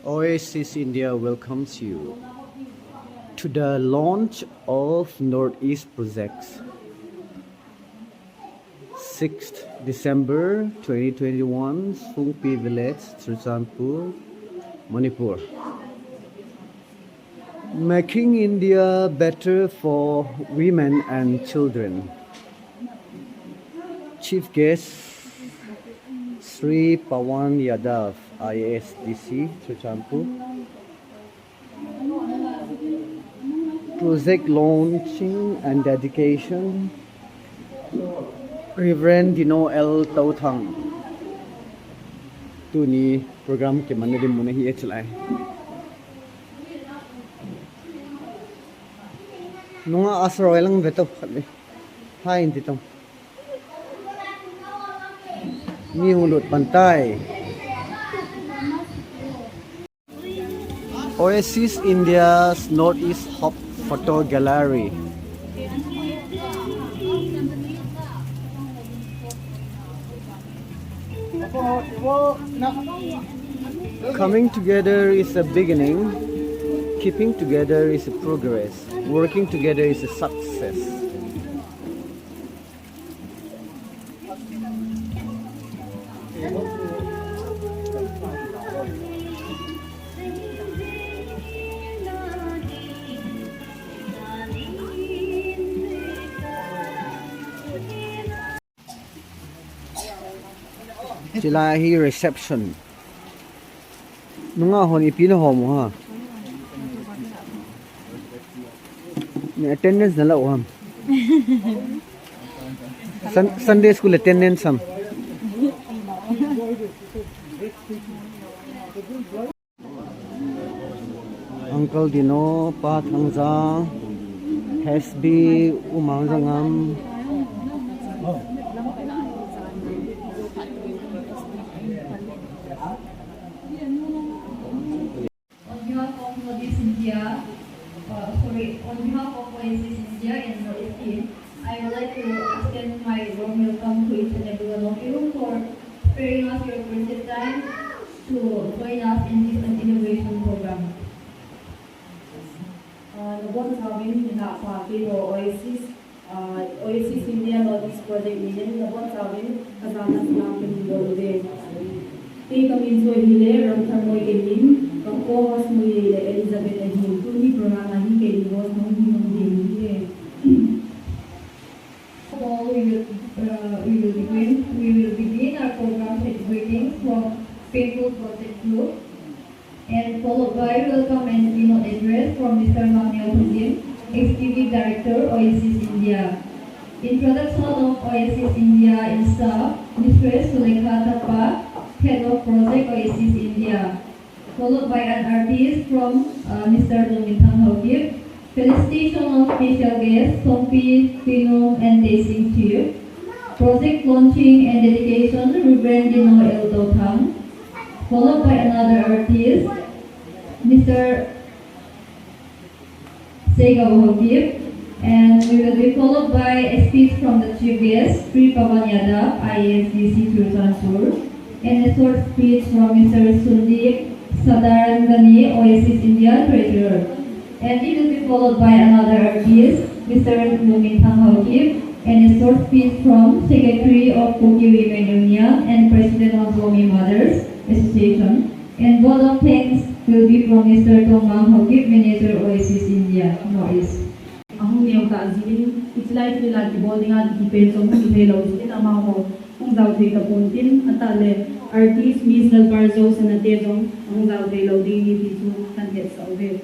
OASIS India welcomes you to the launch of Northeast Projects. 6th December 2021, Songpi Village, Ccpur, Manipur. Making India better for women and children. Chief guest Sri Pawan Yadav, IASDC, Ccpur. Project launching and dedication, Reverend Dino L. Tauthang. Tu ni program ke mana dia muna hi chalai. Nunga asroy lang beto khatli. Hai inti tong. Ni hulut pantai. OASIS India's Northeast Hub Photo Gallery. Coming together is a beginning. Keeping together is a progress. Working together is a success. Chilahi reception. Nunga hon ipina ho mo ha. Ni attendance na lao ham. Sunday school attendance ham. Uncle Dino Pa Thangza Hasbi Umang Zangam. On behalf of OASIS India and Northeast team, I would like to extend my warm welcome to each and every one of you for sparing us your precious time to join us in this innovation program. Nabon sabin na pati o OASIS India Northeast Project Union nabon sabin kasama silang pinidolde. Kay kami so hile ramthar mo ilim ko mas mo Elizabeth Ajin tuni programa hi kay libos mo hi. We will begin our program with greetings from faithful project group and followed by welcome and keynote address from Mr. Manuel Hussein, Executive Director, OASIS India. Introduction of OASIS India in staff, Mr. Sulekha Thapa, Head of Project OASIS India, followed by an artist from Mr. Lumintang Hokip, felicitation of special guests, Songpi, Pinong, and Daising Chief, project launching and dedication, Reverend Dino L. Tauthang, followed by another artist, Mr. Sega Hokip, and we will be followed by a speech from the chief guest, Sri Pawan Yadav, IASDC Ccpur, and a short speech from Mr. Sundip Sadarangani, OASIS India Treasurer. And it will be followed by another artist, Mr. Lumintang Hokip, and a short speech from Secretary of Koki Women Union and President of Zomi Mothers Association. And vote of thanks will be from Mr. Tongmang Hokip, Manager OASIS India Northeast. Ahong niyo ka azilin itlay nila gibol nga dipend sa mga ilaw din ama ko ang zawde ka puntin atale artist Miss Nalbarzo sa natedong ang zawde law din ni Tisu kanhet sa ube.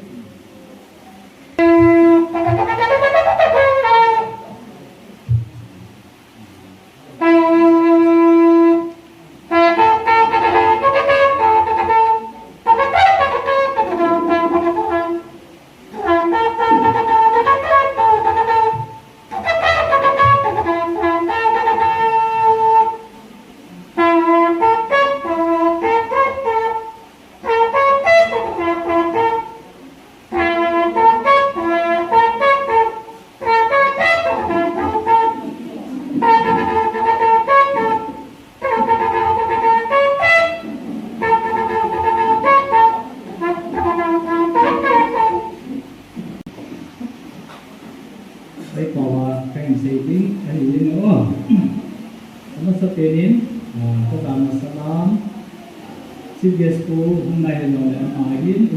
Tenin, Tadama Salam, CBS ko Hunay Helon and Mahin,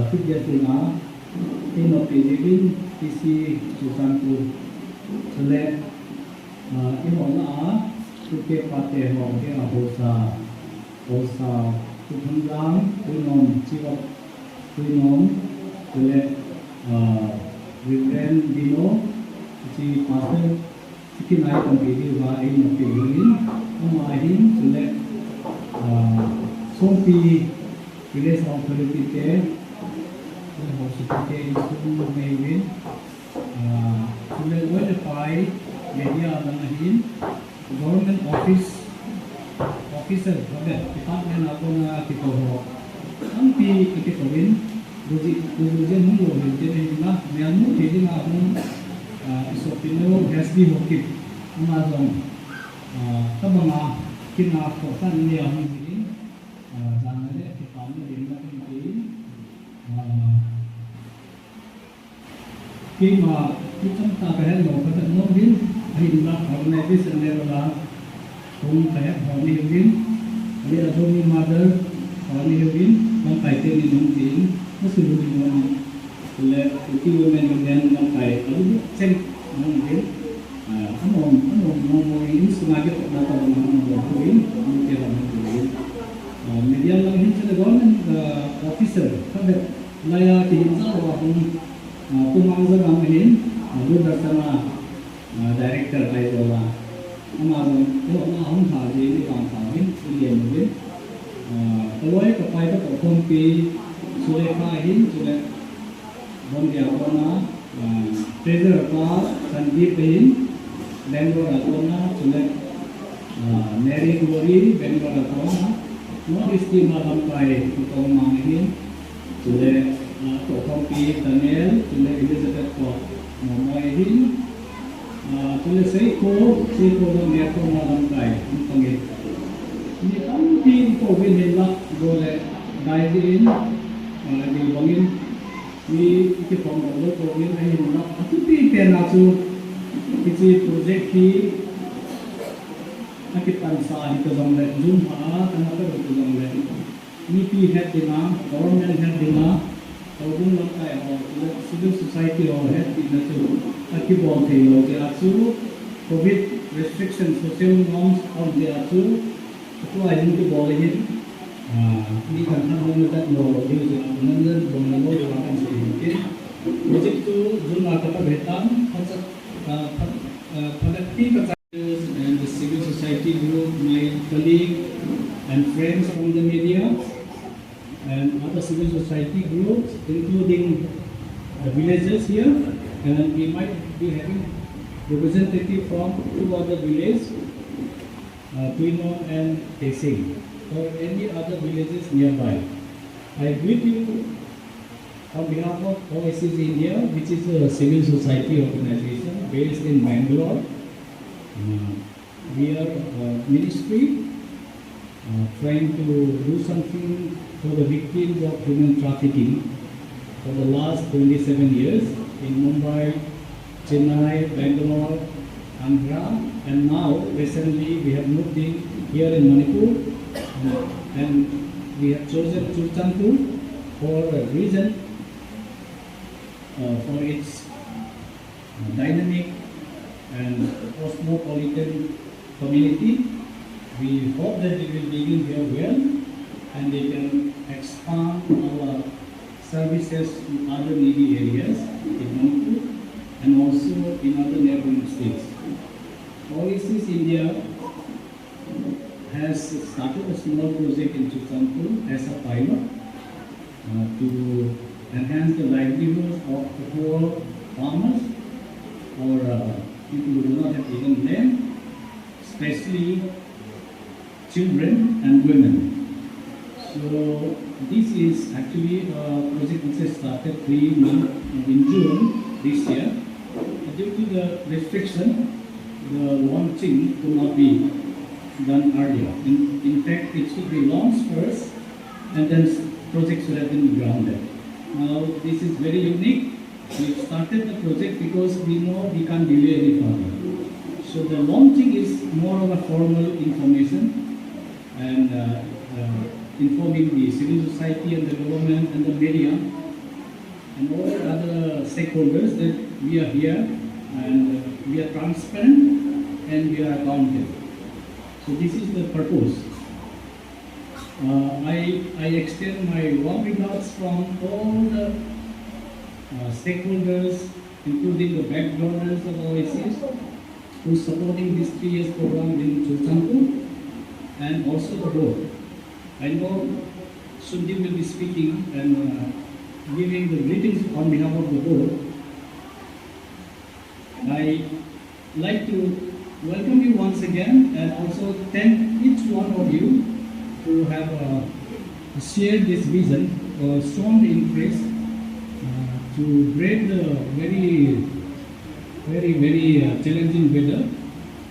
CBS na Pinopijin, PC Susanku, Select, Imona, Suke Pate Hong, Hosa, Tutungang, Tunom, Chivok, Tunom, Select, Reverend Dino, si Pastor, Sikinay Pambili, Vain, Pigilin, Umahin, Select, Songpi, Village of Politike, Hospital School Maywin, Select Verify, Media Lanahin, Government Officer, Department ako na Kitoho. Ang Kitowin, Buzian Mungo, Hindi na, Mayan mo, hindi na akong Isopino, Hasbi Hokip, Amazon, Tabanga, Kinakosan niya akong bilin, Zanale, Kitano, hindi na akong bilin, Kima, Kitang Takahan mo, Katanong din, ay na, Organization meron lang, kung kaya, Honi Hugin, Ali Adomi Mother, Honi Hugin, Mang Kaitin ni Nung Tin, Masulugin mo ang Uti Women Union Mang Kai, Alubo, Sen, Nung Tin, ano, mo yung sumagit at natawag ng mga buhin, ang tira ng buhin. Media lang yun sa government officer, sabi, laya tihinsa o akong tumangsa namin, doon sa director ay wala. Amazon, yung akong sabi, hindi kang sabi, hindi mo din. Kaloy, kapay ka po, Songpi, sulit kahin, sulit bondi ako na, treasure pa, Sandipin, Bangalore ako na, sulit Mary Glory, Bangalore ako na, mga isti malampay, itong mangihin, sulit Songpi, Daniel, sulit Elizabeth po, mamahin, sulit Seiko ng neto malampay, ang pangit. Hindi ang team ko binilak gole dahil din dilibangin ni ikipamalo ko bin ay hinulak at iti penaso iti project ki nakipansa ito ng let zoom ha tanaka ito ng let ni pi head dina government head dina kung lang tayo civil society o head dina so akibong tayo kaya so COVID restrictions social norms of the asu ito ay hindi bolehin hindi ka nang mo yung nandan bumalo yung aking sinikin project to doon nakapaghitan pagdating katayos and the civil society group, my colleague and friends from the media and other civil society groups including the villages here and we might be having representative from two other villages Tuino and Tesing, or any other villages nearby. I greet you on behalf of OASIS India, which is a civil society organization based in Bangalore. We are a ministry trying to do something for the victims of human trafficking for the last 27 years in Mumbai, Chennai, Bangalore, Andhra, and now recently we have moved in here in Manipur and we have chosen Ccpur for a reason for its dynamic and cosmopolitan community. We hope that it will begin here well and they can expand our services in other needy areas in Manipur and also in other neighboring states. OASIS India has started a small project in Ccpur as a pilot to enhance the livelihoods of the poor farmers or people who do not have even land, especially children and women. So this is actually a project which has started in June this year. Due to the restriction, the launching could not be done earlier. In fact, it should be launched first and then project should have been grounded. Now, this is very unique. We started the project because we know we can't delay any further. So the launching is more of a formal information and informing the civil society and the government and the media and all other stakeholders that we are here and we are transparent and we are accountable. So this is the purpose. I extend my warm regards from all the stakeholders, including the back donors of OASIS, who is supporting this 3 years program in Ccpur, and also the board. I know Sundi will be speaking and giving the greetings on behalf of the board. I like to welcome you once again and also thank each one of you who have shared this vision, strong interest to break the very challenging weather.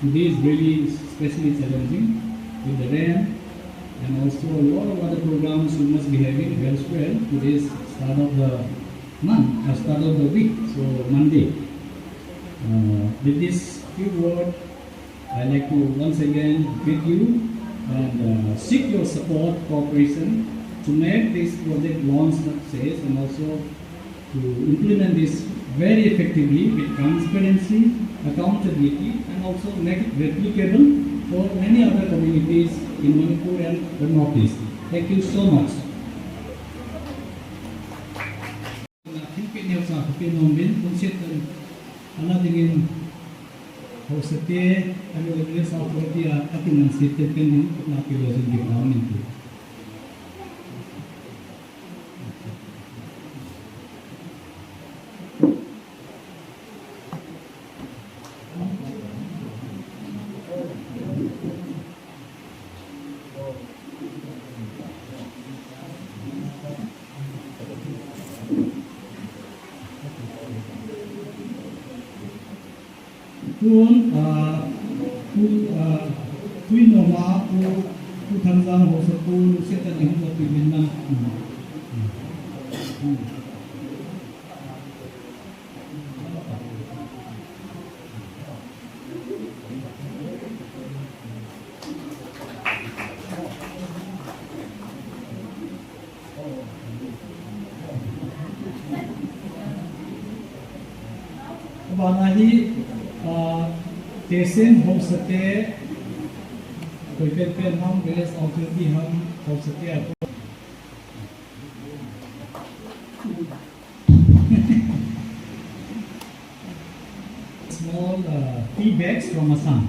Today is really especially challenging with the rain and also a lot of other programs we must be having elsewhere. Today is start of the month, start of the week, so Monday. With this few words, I like to once again greet you and seek your support, cooperation to make this project launch success and also to implement this very effectively with transparency, accountability, and also make it replicable for many other communities in Manipur and the Northeast. Thank you so much. Tesen ho sate koi pen ham village authority ham ho sate small tea bags from Assam.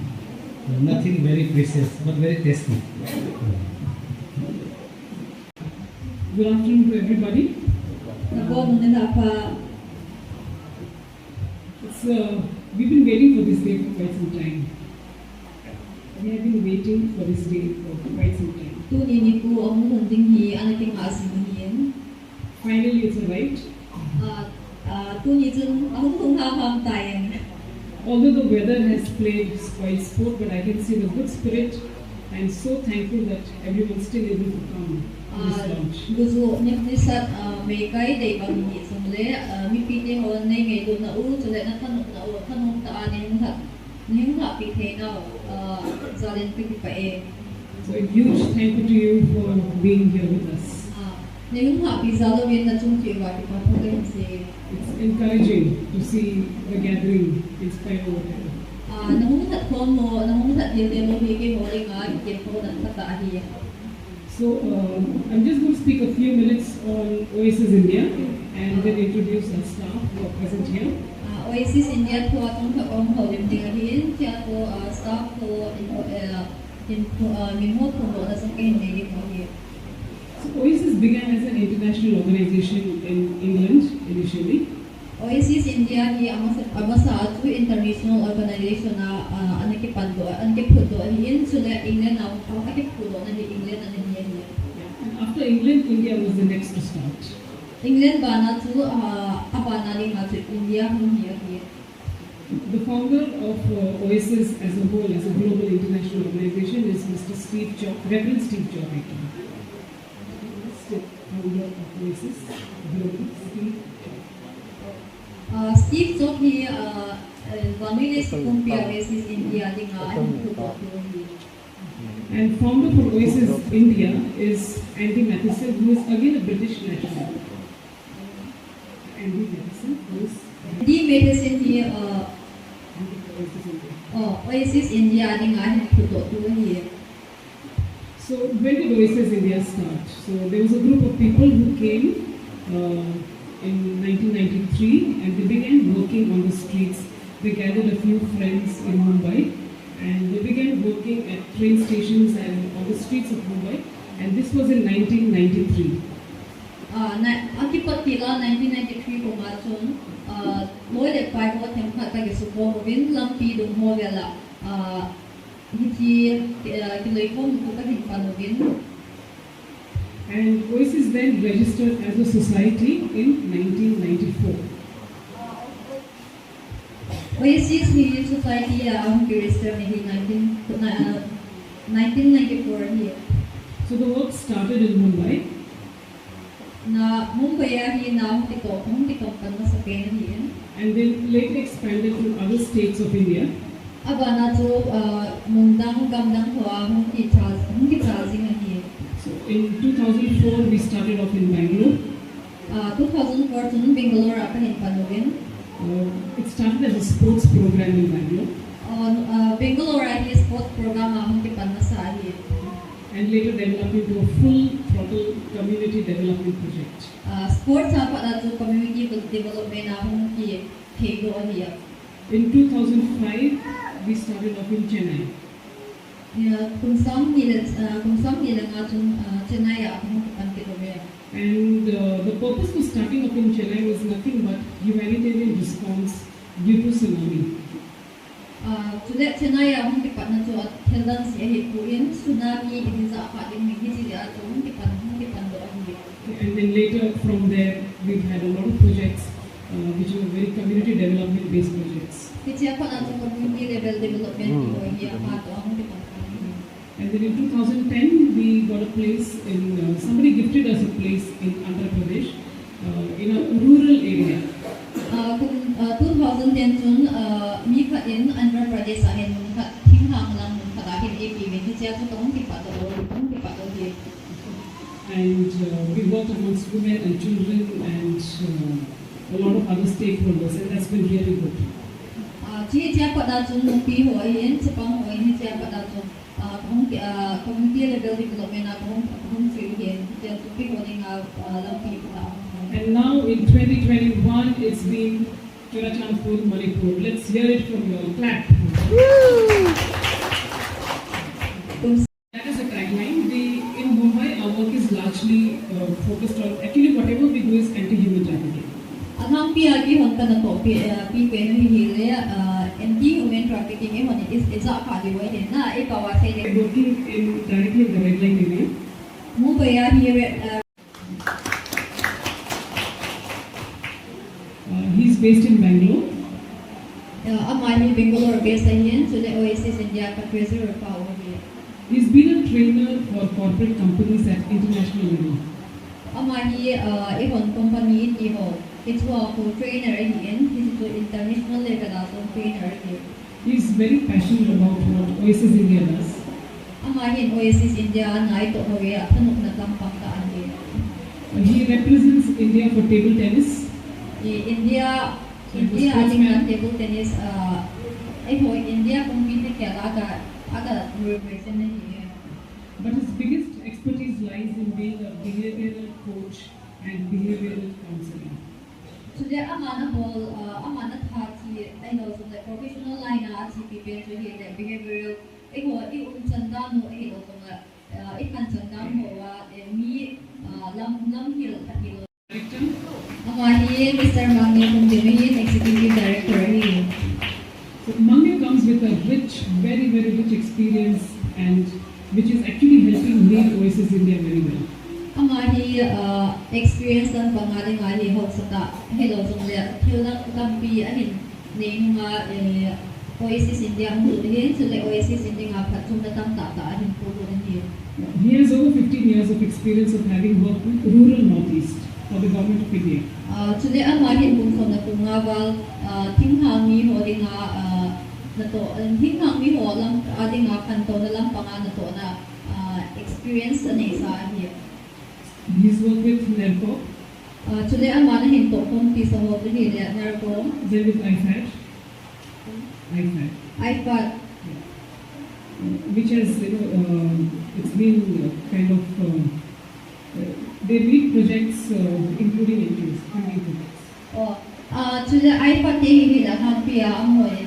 Nothing very precious but very tasty. Good afternoon to everybody. We've been waiting for this day for quite some time. We have been waiting for this day for quite some time. Finally, it's arrived. Although the weather has played quite sport, but I can see the good spirit. I'm so thankful that everyone's still able to come to this launch. So a huge thank you to you for being here with us. It's encouraging to see the gathering in spite of whatever. So I'm just going to speak a few minutes on OASIS India and then introduce our staff who are present here. OASIS India staff So OASIS began as an international organization in England initially. OASIS India hi amasa international organization na anakipando in sula England na anakipando na England and India. And after England, India was the next to start. England bana tu abana ni ma India here. The founder of OASIS as a whole, as a global international organization, is Mr. Steve Jobs, Reverend Steve Jobs. Founder of OASIS, global Steve Jobs. Steve Jobs Vanilla Songpi OASIS India And founder for OASIS India is Andy Matheson, who is again a British national. Andy Matheson, who is Matheson here OASIS India here. So when did OASIS India start? So there was a group of people who came in 1993 and they began working on the streets. They gathered a few friends in Mumbai and they began working at train stations and on the streets of Mumbai, and this was in 1993. Akipatila 1993 ko nga chun loile pai ko them khat ka supo win lampi dum ho vela hiti kiloi kom ko ka hin panovin. And OASIS then registered as a society in 1994. OASIS ni society ang register ni 1994 here. So the work started in Mumbai. Na Mumbai hi na hum ti kompan na sa pen here. And then later expanded to other states of India. Aba na jo mundang gamdang hoa hum ti charging here. So in 2004 we started off in Bangalore. 2004 chun Bangalore apa hin panovin. It started as a sports program in Bangalore. Bangalore hi sports program hum ti panna sa here. And later developed into a full throttle community development project. Sports apa na jo community development hum ti thego here. In 2005 we started off in Chennai. Kung sam ni nga chun Chennai hum ti pan kilometer. And the purpose for starting off in Chennai was nothing but humanitarian response due to tsunami. Today Chennai hum ti pan na jo theldan si hi puin tsunami idisa apa din mi hi ya jo hum ti pan do here. And then later from there we've had a lot of projects which were very community development based projects. Kichi apa na jo community level development ho hi apa to hum ti pan. And then in 2010 we got a place in, somebody gifted us a place in Andhra Pradesh in a rural area. 2010 chun mi khat in Andhra Pradesh ahen mun khat thing hang lang mun khat ahen AP ve hi cha chu tong ti pa to hi. And we worked amongst women and children and a lot of other stakeholders, and that's been really good. Chi cha pa da chun mun pi ho yin chapang ho yin cha pa da chun community level development hum fi yin cha chu pi ho ding lam pi pa. And now in 2021 it's been Ccpur, Manipur. Let's hear it from you all. Clap. That is a tagline. In Mumbai our work is largely focused on, actually whatever we do is anti-human trafficking. Ang pi agi hon ta na to pi pe ni hi le anti-human trafficking e hon is a pa di wa hin na e ka wa se de Working in directly in the red line area. Mumbai hi He's based in Bangalore. Amani Bangalore based here, so the OASIS India ka treasurer pa over here. He's been a trainer for corporate companies at international level. Amani ihon company ti ho. It's ko trainer here, he's to international level also trainer here. He's very passionate about what OASIS India does. Amani OASIS India na ito ho ya tanok na tampang taan here. He represents India for table tennis. India ating na table tennis India compete kaya aga represent here. But his biggest expertise lies in being a behavioral coach and behavioral counselor. So there amana thati so the professional line Ccpur to here the behavioral chanda mo kan chanda mo mi lam hil thati Mr. Mangya Kumdini, Executive Director here. So Mangya comes with a rich, very, very rich experience and which is actually helping lead OASIS India very well. Experience dan pangaling ali ho sa hello sung le hilang tampi ahin ning OASIS India mo hin so le OASIS India nga patung tam ta ahin po here. He has over 15 years of experience of having worked with rural Northeast. for the government of India. Today ang mahin kung sa natungawal tinghang mi ho dinga nato tinghang mi ho lang dinga kanto na lang panga nato na experience ani sa here. He's worked with NERCO, Today ang manahin to kung pisa ho bili narko then with IFAD, iPad which has, it's been kind of, they lead projects including NGOs, funding projects. today iPad hila han pia amoy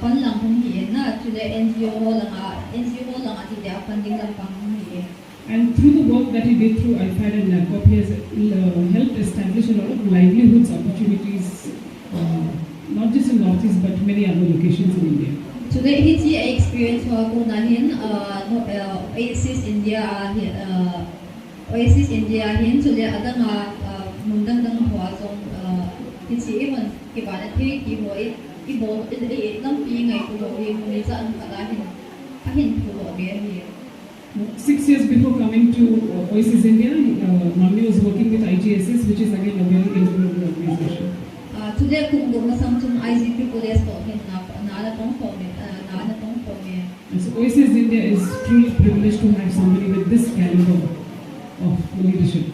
panlang kung hiin na today NGO ho lang ati dia funding lang pang hiin. And through the work that he did through IFAD and NACOP, he has helped establish a lot of livelihoods opportunities, not just in Northeast but many other locations in India. Today hiti experience ho ko nahin OASIS India hin today ada nga mundang dang ho song hiti even kibana thi ki ho ibo lam pi ngai ko ho ni sa an kalahin ahin ko be here. 6 years before coming to OASIS India, Mami was working with IGSS, which is again a very influential organization. Today kung gumasam tum ICP police to hin na ala tong ko And so OASIS India is truly privileged to have somebody with this caliber of leadership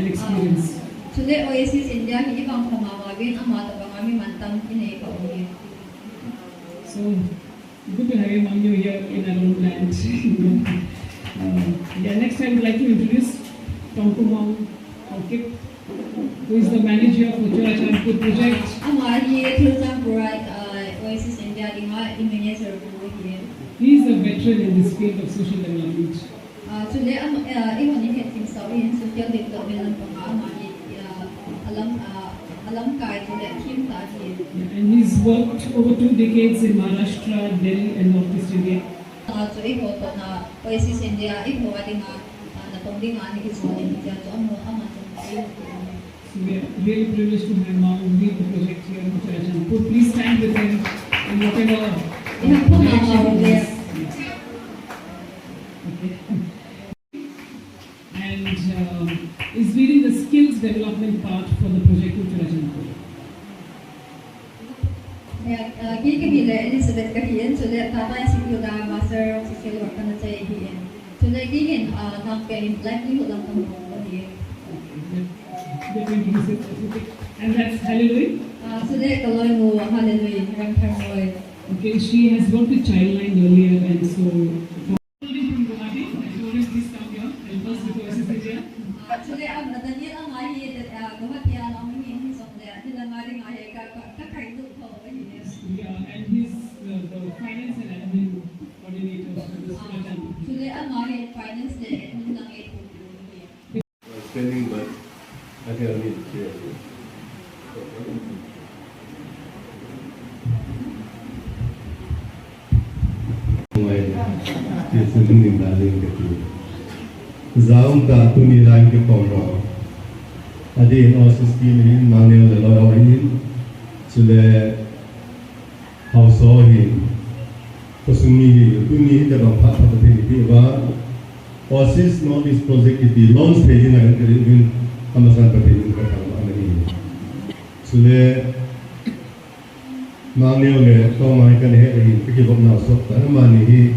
and experience. Today OASIS India hindi bang pamawagin ang mata bangami mantang pinay ka ulit. So good to have you, Mami, here in our own land. Next I would like to introduce Tongkumang Kip, who is the manager for Ccpur project. Ang maaari Ccpur OASIS India di nga i-manager po here. He is a veteran in this field of social development. Today ang ihon ni Hetting sa social development ng pang-amani alam kay today team ta here. And he's worked over 2 decades in Maharashtra, Delhi and Northeast India. So iho to na OASIS India iho adi nga natongding nga ni kiswa ni India to ang So we are really privileged to have Mom lead the project here in Ccpur. Please stand with him in whatever direction he is. Okay. And is leading the skills development part for the project in Ccpur. Kikibile Elizabeth kahiyan so that tatay si Yuda master of social work na say hiyan. So that gihin nang kain livelihood lang kang hiyan. And that's Hallelujah. So that kaloy mo hallelujah rang termoy. Okay, she has worked with Childline earlier and so from Guwahati, I told him please come here and first with OASIS India. Actually ang nadanyan ang ahi that Guwahati ang hiyan so that nila maring ahi ka kain do ko hiyan. Yeah, and he's the finance and admin coordinator for this project. Today ang ahi finance day and lang ito. Spending, but I think I need to share it. Zaum ta tu ni lang ke poro. Adi in OASIS team in Mangneo the law in Chile house in Kosumi tu ni the bang pa pa ni ba OASIS Northeast project the launch stage na in Amasan Patin ka ta amani. Chile Mangneo le to mai kan he ri ki bok na so ta mani hi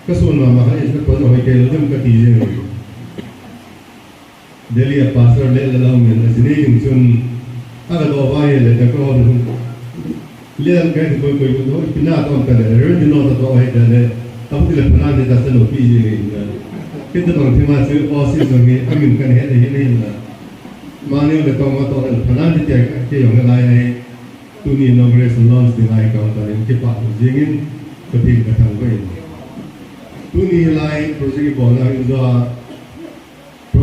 kasun ma ma is ko no he ke lo ka ti je Delhi a pastor le la men azine kin chun aga do ba ye le ta ko le an ga ko ko do pina to ka le re no ta to he ta le ta pu le phana de ta se no pi je ni ke ta bang thima se OASIS no ngi amin kan he he ni na ma ne le to ma to le phana de ke yong la ye tu ni inauguration launch di lai ka ta in ke pa jingin ko ti ka thang ko in tu ni lai project ko na in do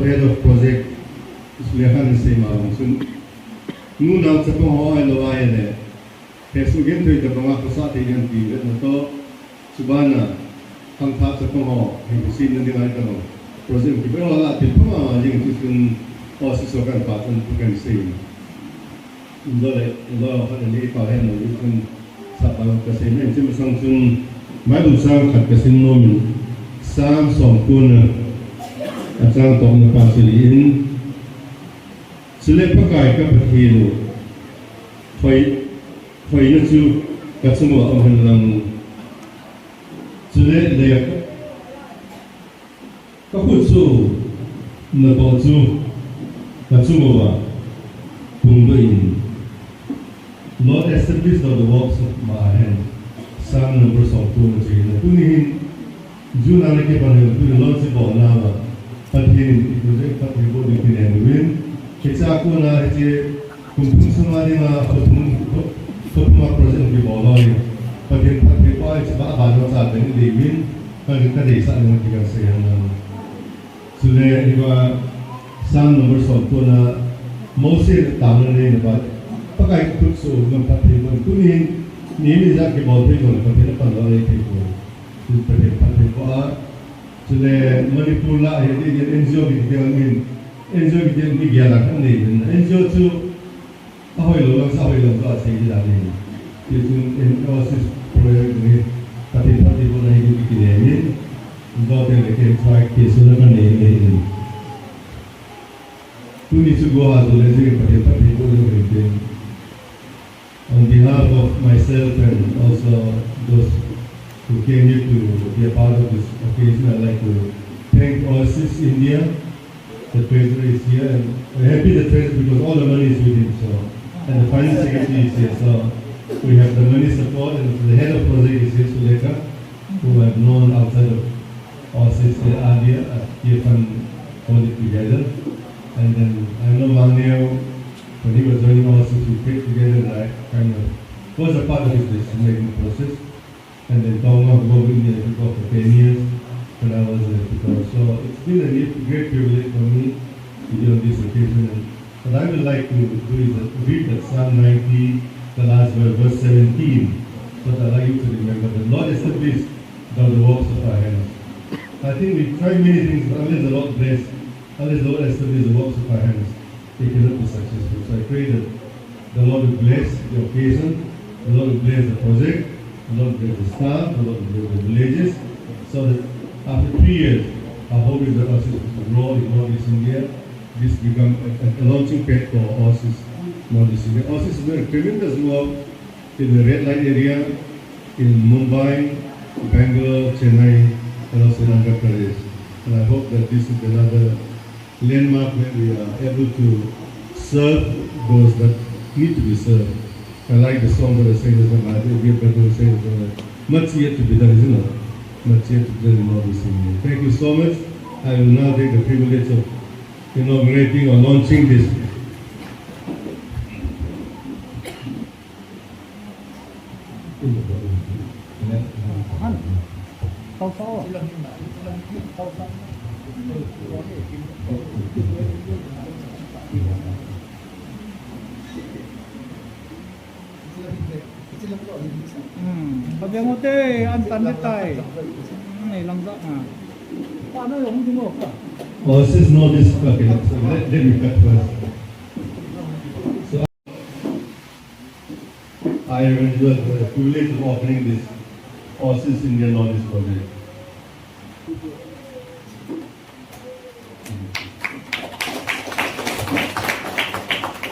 head of project Sulaiman Sema sun nu nam sa ko ho lo ai le te su gen tu de banga ko sa te yan ti le to subana khang tha sa ko ho he sin ni ngai ta no project ki bro la ti pa jing tu sun OASIS so kan pa sun kan sei lo ha le ka he no sun sa pa ka sei ne sim sang sun mai bu sang khat ka sin no min sam som kun at sang tong na pasili in Select pakai ke perhilu, koi itu kat semua orang dalam select leyak, kaputsu, napotu, kat semua pungguin. Lord established the works of my hand. Psalm number 2 macam ini. Jun anak ke panel tu Lord si bawa nama. Pathin itu je pathin boleh dipilih. Kita aku nak je kumpul semua ni mah kumpul project di bawah ni. Pathin kau sebab baru saat ini diwin. Kalau kita desa dengan tiga sekian. Sudah juga Psalm number 2 na Moses tahu ni lepas pakai kutsu dengan pathin kuning. Ni bisa ke bawah ni kalau pathin pandai lagi tu. Pathin kau sudah Manipur lah jadi NGO kita ni NGO kita ni gialah kan ni NGO tu ahoy lo tu asyik jadi ni itu OASIS proyek ni pathin pun naik di kita ni untuk yang kita try kesudah kan ni tu ni juga ada lagi pathin pun ni on behalf of myself and also those who came here to be a part of this occasion, I'd like to thank OASIS India. The treasurer is here, and we're happy the treasurer because all the money is with him. So, and the finance secretary is here. So, we have the money support, and the head of project is here, Suleka, who I've known outside of OASIS earlier. He can hold it together. And then I know Maneo, when he was joining OASIS, we picked together, and I kind of was a part of his decision-making process. And then Tonga go in there for 10 years when I was there. So it's been a great privilege for me to be on this occasion. And what I would like to do is read that Psalm 90, the last verse 17. So that I'd like you to remember the Lord established the works of our hands. I think we try many things, but unless the Lord bless, unless the Lord establishes the works of our hands, they cannot be successful. So I pray that the Lord will bless the occasion, the Lord will bless the project, the Lord bless the staff, the Lord bless the villages, so that after 3 years, our hope is that OASIS will grow in Northeast India. This become a launching pad for OASIS Northeast India. OASIS is doing tremendous work in the red light area, in Mumbai, Bangalore, Chennai, and also in Andhra Pradesh. And I hope that this is another landmark where we are able to serve those that need to be served. I like the song that I sang this one. I think we have better saying that much yet to be done, isn't it? Much yet to be done in all this thing. Thank you so much. I will now take the privilege of inaugurating or launching this. Pagyan mo te, ang tanda tayo. Ilang ka nga. Paano yung hindi mo ka? OASIS know this. Okay, so let me cut first. So I enjoyed the privilege of offering this OASIS Indian Knowledge Project.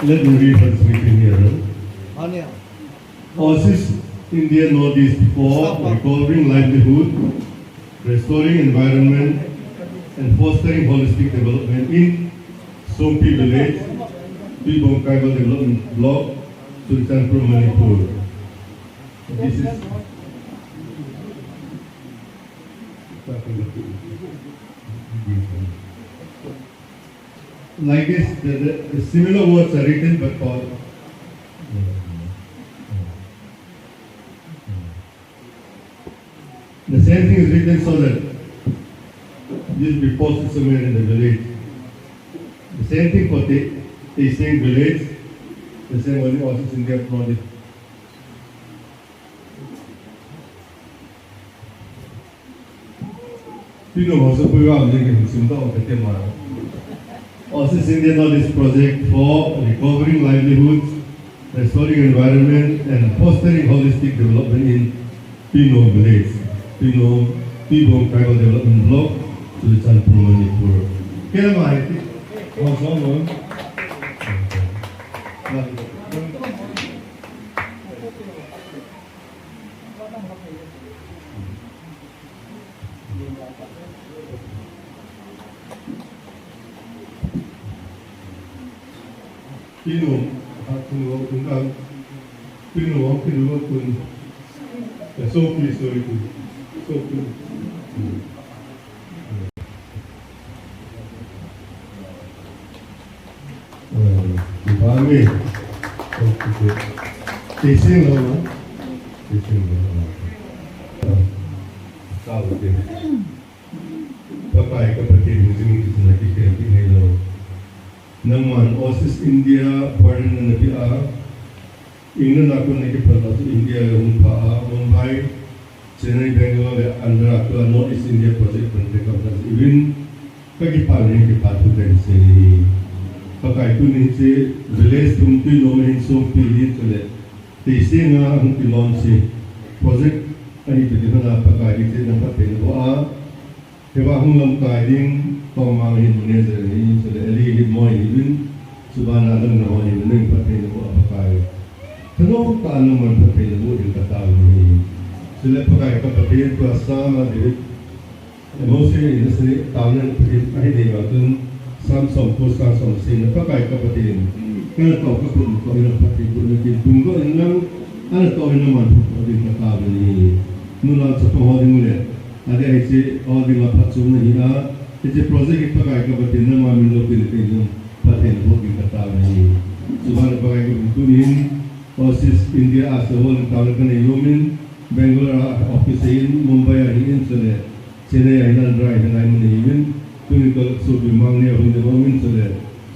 Let me read what's written here. OASIS India Northeast for recovering livelihood, restoring environment, and fostering holistic development in Songpi village, Pibong Tribal Development Block, Sultanpur, Manipur. This is like this. The similar words are written, but for the same thing is written so that this will be posted somewhere in the village. The same thing for the same village, the same one also in their project. You know, also we are making some talk about the OASIS India Knowledge Project for recovering livelihoods, restoring environment, and fostering holistic development in Pino village. Pibong Tribal Development Block, Sultanpur, Manipur. Kaya mahal ito. พี่หนุ่มครับคุณหลวงคุณครับพี่หลวงคุณแต่โซ่ปีสวยคุณโซ่ปีคุณพามีโอเคตีเสียงเรานะตีเสียงเราก้าวเดินต่อไปก็ประเทศมุสลิมที่นั่นที่เป็นที่ให้เราNaman OASIS India foreign na pia ingna na ko na kipala to India humpa Mumbai Chennai Bangalore Andhra to North East India project project of that even kagipal ni kipatu den se pakai tu ni se village tumpi lomen Songpi li tole te se nga ang pilon se project ani tu na pakai ni na paten bo a hewa hung lam kai ding Pemang Indonesia ini sudah eli moi ini subhana Allah nama ini neng pakai itu apa kai kenapa tak nama pakai itu di kata ini sudah pakai pakai itu asal dari emosi ini sendiri tahunan pakai ini waktu Samsung post Samsung sini pakai pakai ini kerana tahu kapun kau ini pakai itu lagi tunggu enam ada tahu nama di kata ini nulan sepuluh hari mulai ada isi orang di lapas cuma ini Jadi projek itu pakai kebetulan nama milik Filipina paten booking kata ini. Subhan pakai kebetulan OASIS India asal tahun kan Ilumin Bangalore office in Mumbai ini sudah Chennai Island Drive dan ini tuh kalau sudah mangnya untuk Ilumin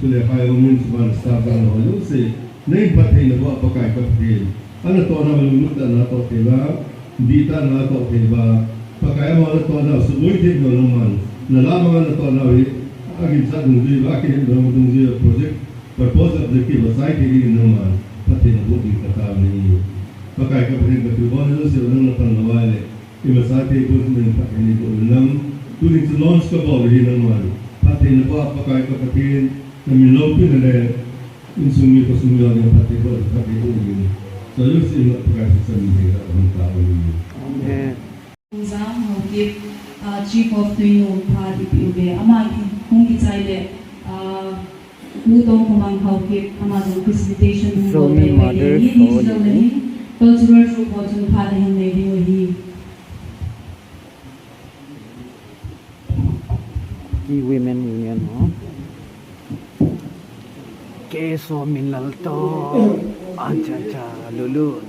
sudah high Ilumin subhan staff dan lalu se naik paten buat pakai kebetulan. Anak tuan nama milik dan atau tiba dita atau tiba pakai awal tuan nama sebuah tiap nama Nalaman atau nawi agin sa dungji akin dalam dungji project purpose objective aside ini nama paten booking kata ini pakai kepada ketujuan itu seorang orang nawale ini masih ikut pakai ini ulang tulis launch ke bawah ini nama paten apa pakai kepada namilopin ada insumi kosumnya yang paten bawah pakai ini so itu sih pakai sistem ini orang tahu ini. Chief of Tuyo Party Pube, Amagi, Hungi Chile, Udong Kumang Haukip, Amazon Facilitation, Cultural Support to Padahan Lady. The women union, Keso Minalto, Acha Lulu.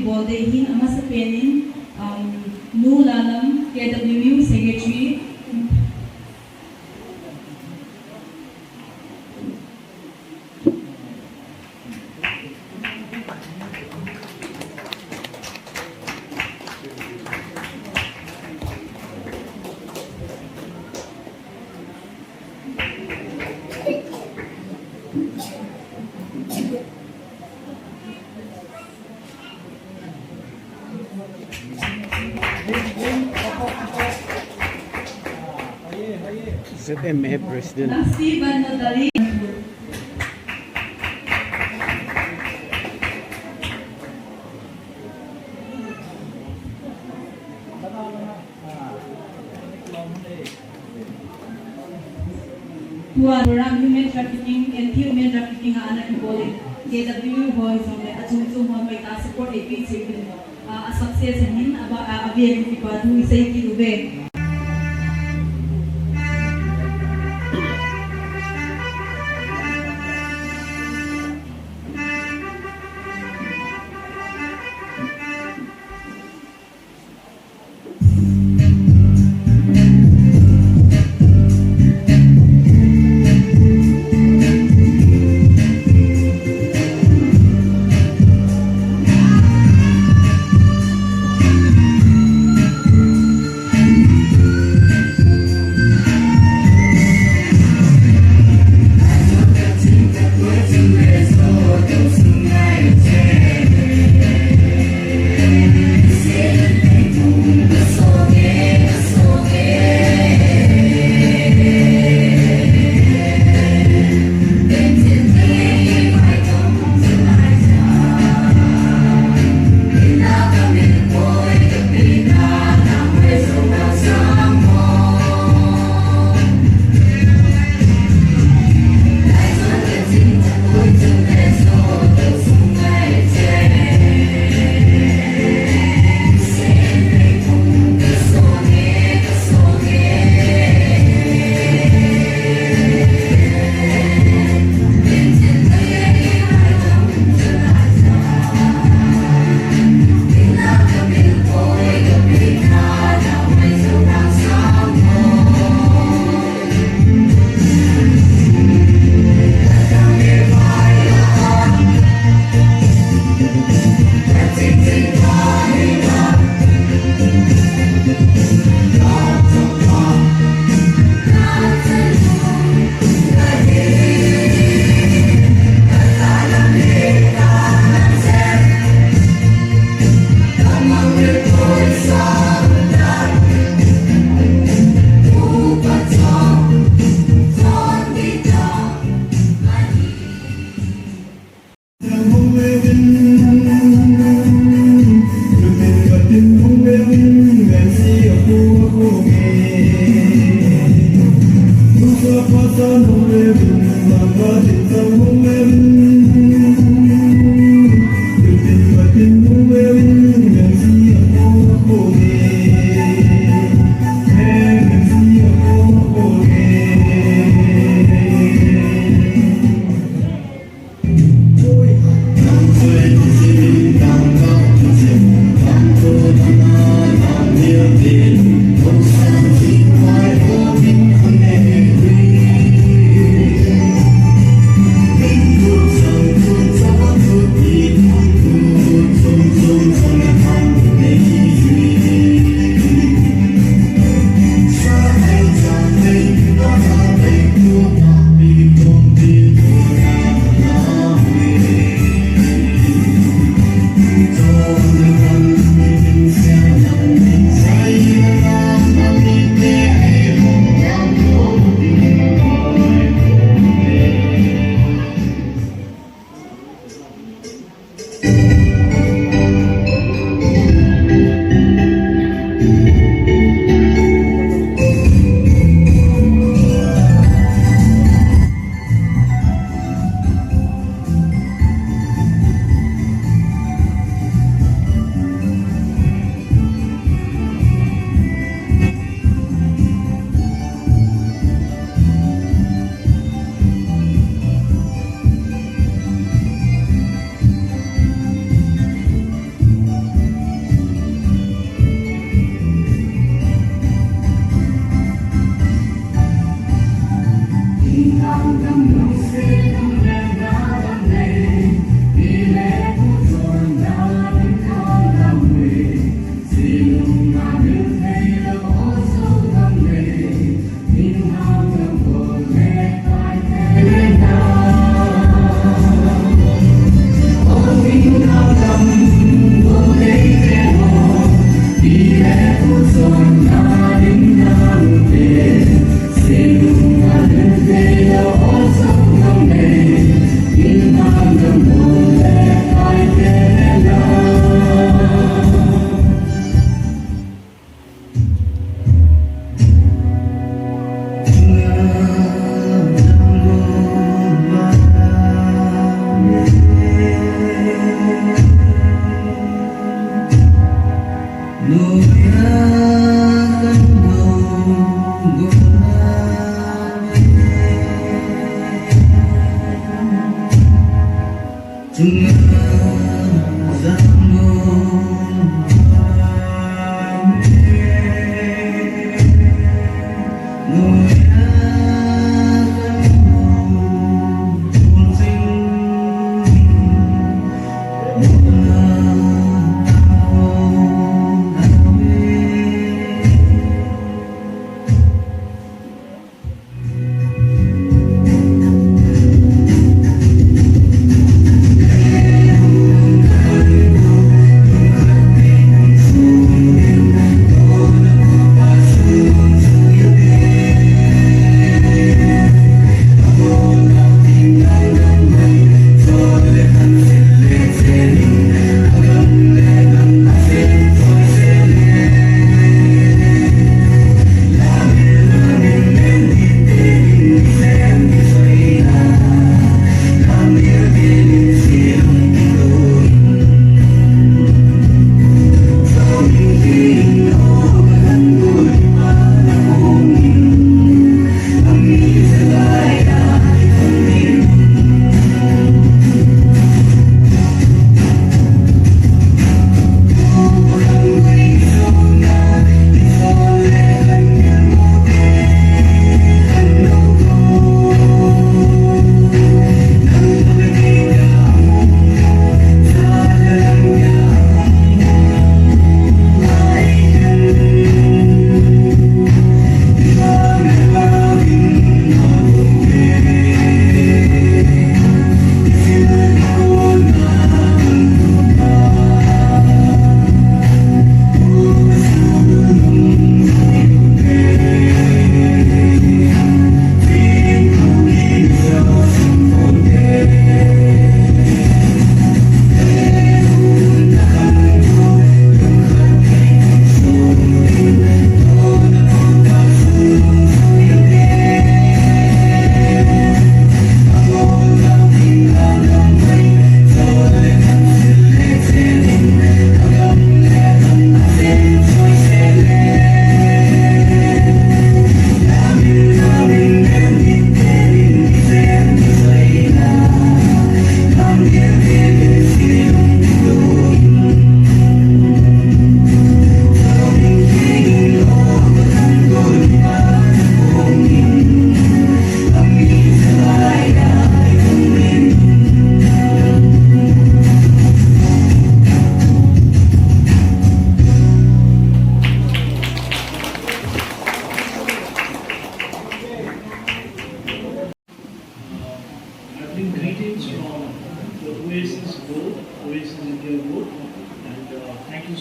Bodehin ama sa penin Nu Lalam KWU Secretary ZMA President. Nasi Bano Dali. Tuan orang human trafficking, anti-human trafficking anak boleh. KW boys sampai acung-acung sampai tak support AP sih. Sukses ini apa yang kita tu saya kira.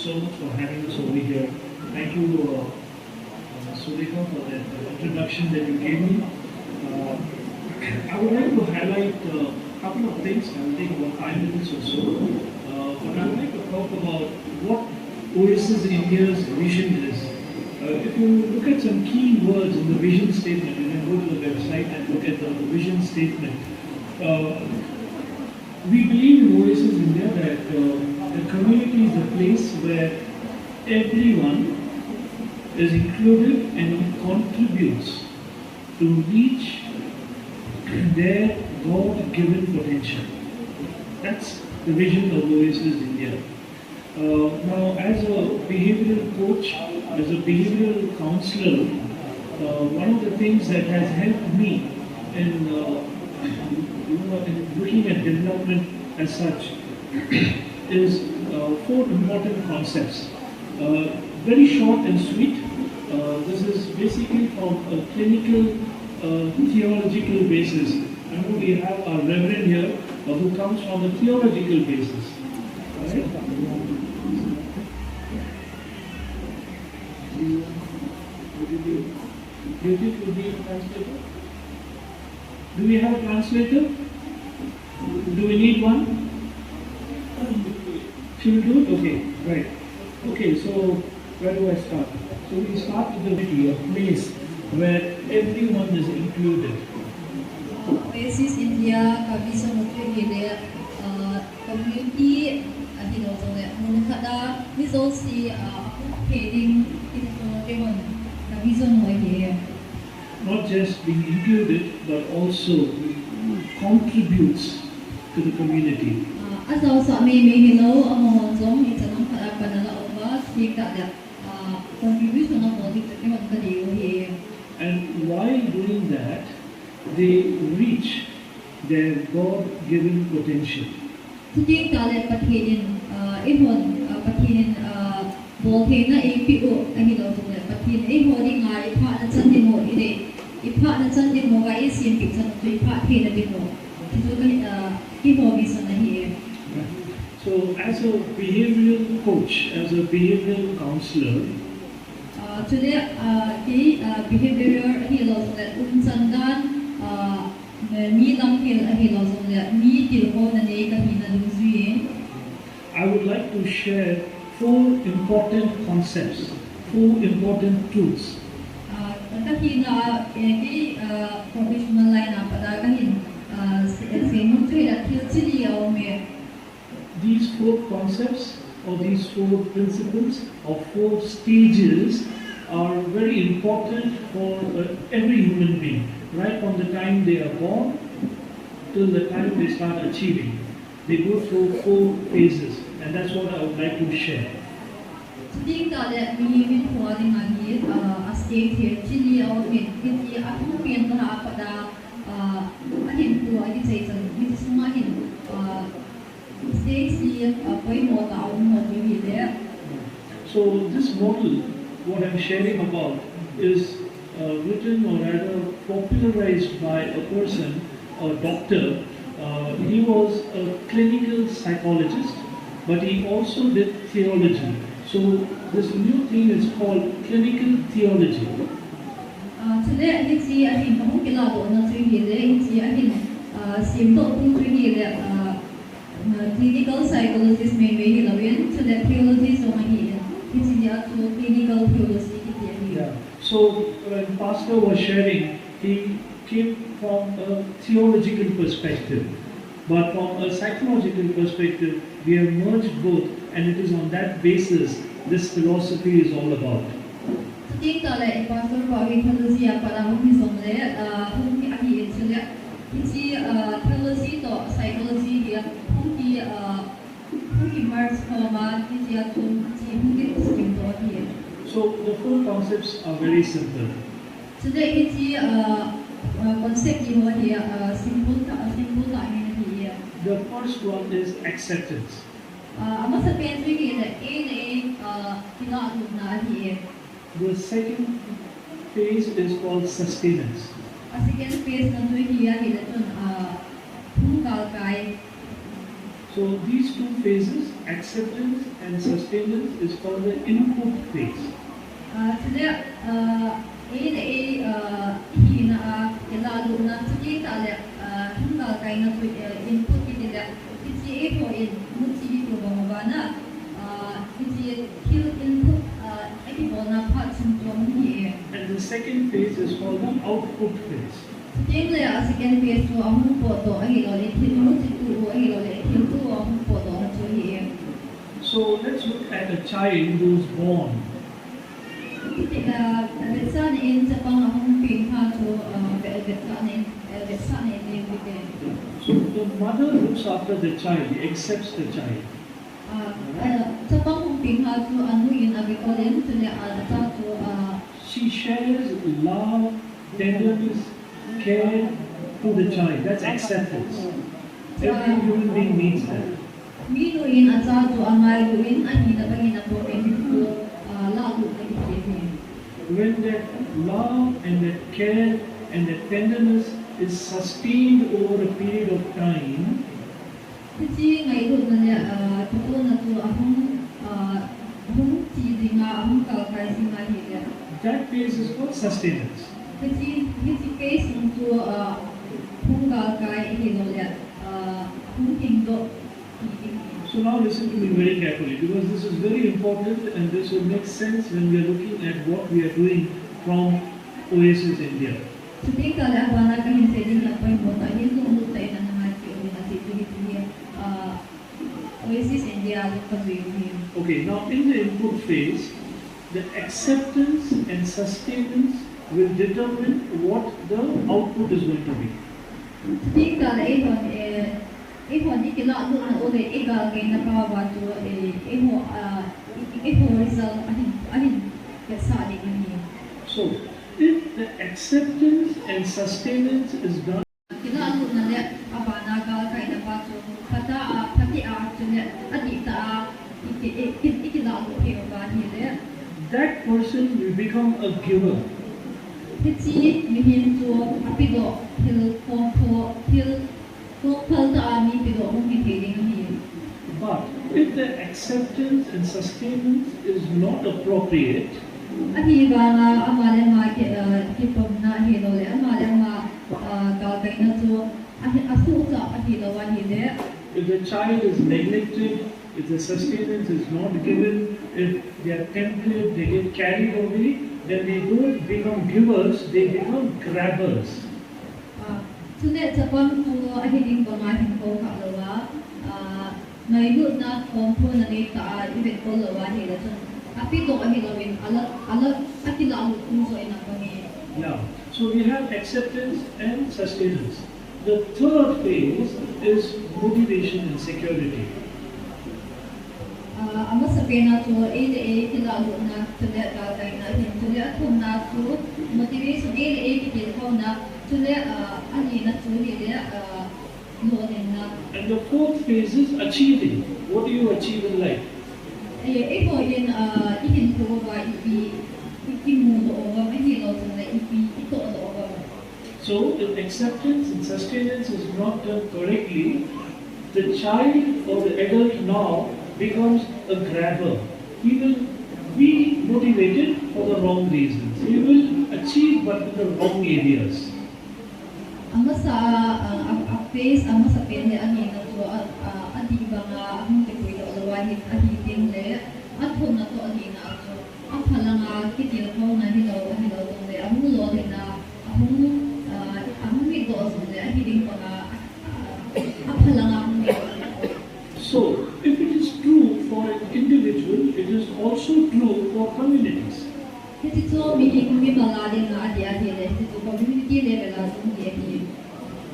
so much for having us over here. Thank you, Sulekha, for that introduction that you gave me. I would like to highlight a couple of things. I will take about 5 minutes or so. But I would like to talk about what OASIS India's vision is. If you look at some key words in the vision statement, you can go to the website and look at the vision statement. We believe in OASIS India that the community is a place where everyone is included and contributes to reach their God-given potential. That's the vision of OASIS India. Now, as a behavioral coach, as a behavioral counselor, one of the things that has helped me in, in looking at development as such is 4 important concepts. Very short and sweet. This is basically from a clinical theological basis. I know we have our reverend here who comes from a theological basis. Right? Do we have a translator? Do we need one? She will do it? Okay, right. Okay, so where do I start? So we start with the place where everyone is included. OASIS India ka bisa mutri gile community hino tone mun kada misosi heading ito temon ka bisa mo here. Not just being included, but also contributes to the community. Asaw sa may hino among zong ito nang kada panala oba sika da contribution ng politics temon ka here. And while doing that, they reach their God-given potential. Today, talat patinin, ihon patinin bolhe na APO ang hilotong na patin ihon nga ipa na sandin mo ide ipa na sandin mo kaya simpik sa to ipa hina din mo ito kan ihon bisa na here. So, as a behavioral coach, as a behavioral counselor, today the behavioral hilotong na unsandan mi lam hil hilotong na mi tilho na ne kahina dungsuin. I would like to share 4 important concepts, 4 important truths. Kahina eki professional line pada kahin semun tu hila tilchili au me. These 4 concepts or these 4 principles or 4 stages are very important for every human being, right from the time they are born till the time they start achieving. They go through 4 phases, and that's what I would like to share. Today that we will holding a here a state here chili au me kiti aku pian na pada ahin tu adi say sa kiti sumahin stage here poi mo ta au mo tu here. So this model, what I'm sharing about, is written or rather popularized by a person, a doctor. He was a clinical psychologist, but he also did theology. So this new thing is called clinical theology. Today I see ahin kamu kila do na tu here I ahin symptom tu here clinical psychologist may be hilawin so that theology so mahi it's the clinical theology. Yeah. So when Pastor was sharing, he came from a theological perspective, but from a psychological perspective, we have merged both, and it is on that basis this philosophy is all about. Today, the pastor probably theology para humi somle humi ahi actually it's theology to psychology dia humi merge koma it's humi scheme to here. So the 4 concepts are very simple. Today it's concept here simple here. The first one is acceptance. Ama sa pentry here na here. The second phase is called sustenance. A second phase na to here tun hungkal kai. So these two phases, acceptance and sustenance, is called the input phase. Today, hina ilalu na sige tale hingga kaina tu input kita kisi ko in muti ko bangabana kisi kill input eki bona part symptom here. And the second phase is called the output phase. Second phase to amu poto ahi lole muti tu ahi lole tu amu poto to here. So let's look at a child who is born. Besan in Japan amu pingha to So the mother looks after the child, accepts the child. She shares love, tenderness, care to the child. That's acceptance. Every human being needs that. When that love and that care and that tenderness is sustained over a period of time, that phase is called sustenance. So now listen to me very carefully, because this is very important and this will make sense when we are looking at what we are doing from OASIS India. Okay, now in the input phase, the acceptance and sustenance will determine what the output is going to be. So, if the acceptance and sustenance is done, that person will become a giver. But if the acceptance and sustenance is not appropriate, if the child is neglected, if the sustenance is not given, if they are tempted, they get carried away, then they don't become givers, they become grabbers. Yeah. So we have acceptance and sustenance. The third phase is motivation and security. And the fourth phase is achieving. What do you achieve in life? So, if acceptance and sustenance is not done correctly, the child or the adult now becomes a grabber. He will be motivated for the wrong reasons. He will achieve but in the wrong areas. So, if it is true for an individual, it is also true for communities.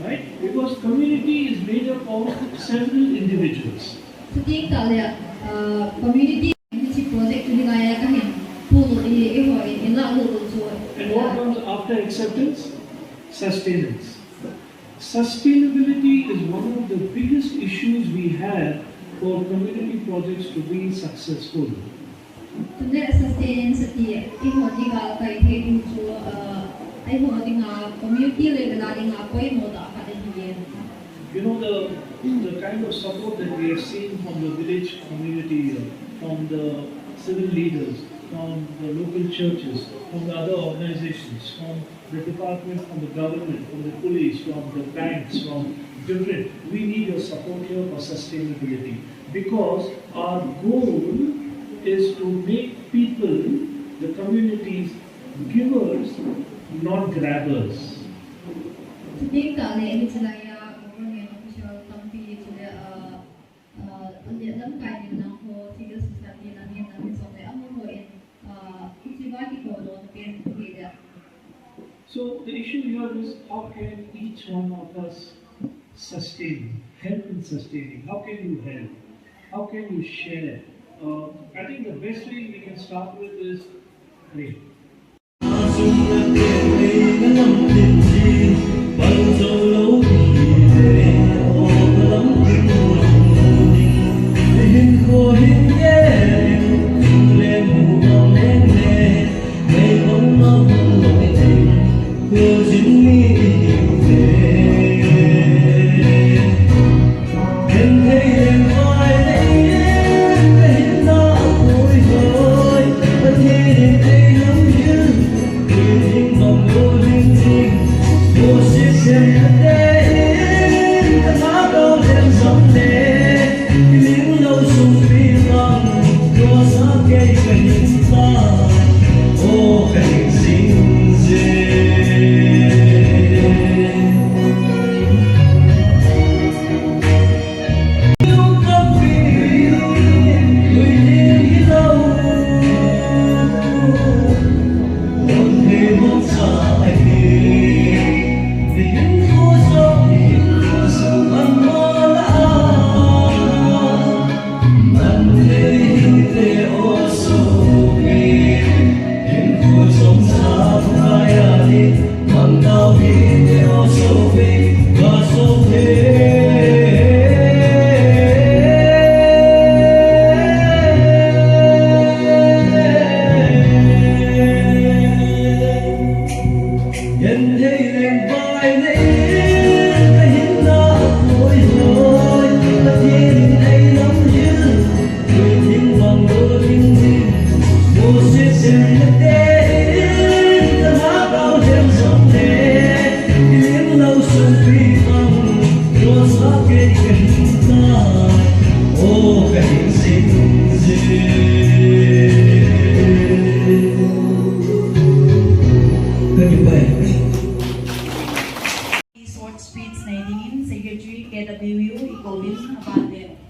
Right? Because community is made up of several individuals. And what comes after acceptance? Sustenance. Sustainability is one of the biggest issues we have for community projects to be successful. You know, the kind of support that we have seen from the village community, from the civil leaders, from the local churches, from the other organizations, from the department, from the government, from the police, from the banks, from different. We need your support here for sustainability, because our goal is to make people, the communities, givers, not grabbers. Today, kali ini celaya government official Songpi celaya dalam kain nang ko civil society nang yang nang sampai amo ko in ichibati ko don pen tidak. So the issue here is, how can each one of us sustain, help in sustaining? How can you help? How can you share? I think the best way we can start with is pray.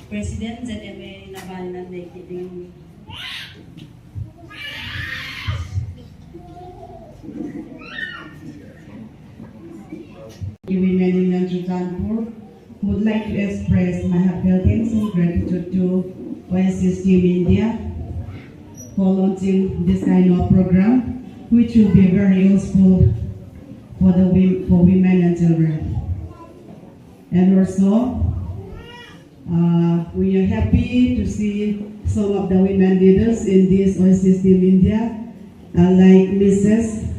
President ZMA naban nan ding Women in Ccpur would like to express my heartfelt thanks and gratitude to OASIS Team India for launching this kind of program, which will be very useful for women and children. And also, we are happy to see some of the women leaders in this OASIS Team India, like Mrs.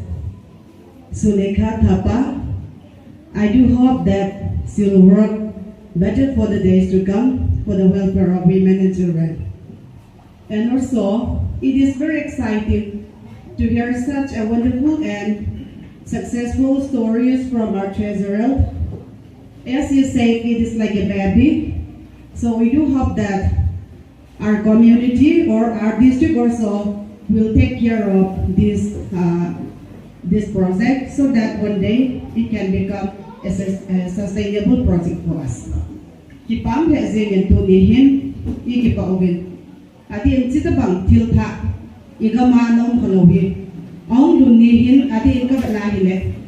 Sulekha Thapa. I do hope that she will work better for the days to come for the welfare of women and children. And also, it is very exciting to hear such a wonderful and successful stories from our treasurer. As you said, it is like a baby. So we do hope that our community or our district also will take care of this project so that one day it can become a sustainable project for us. Kipam hezin yang tunihin ikipa ubin. Ati yang cita bang tilta igama nom kalawi. Ang lunihin ati yang kabalahin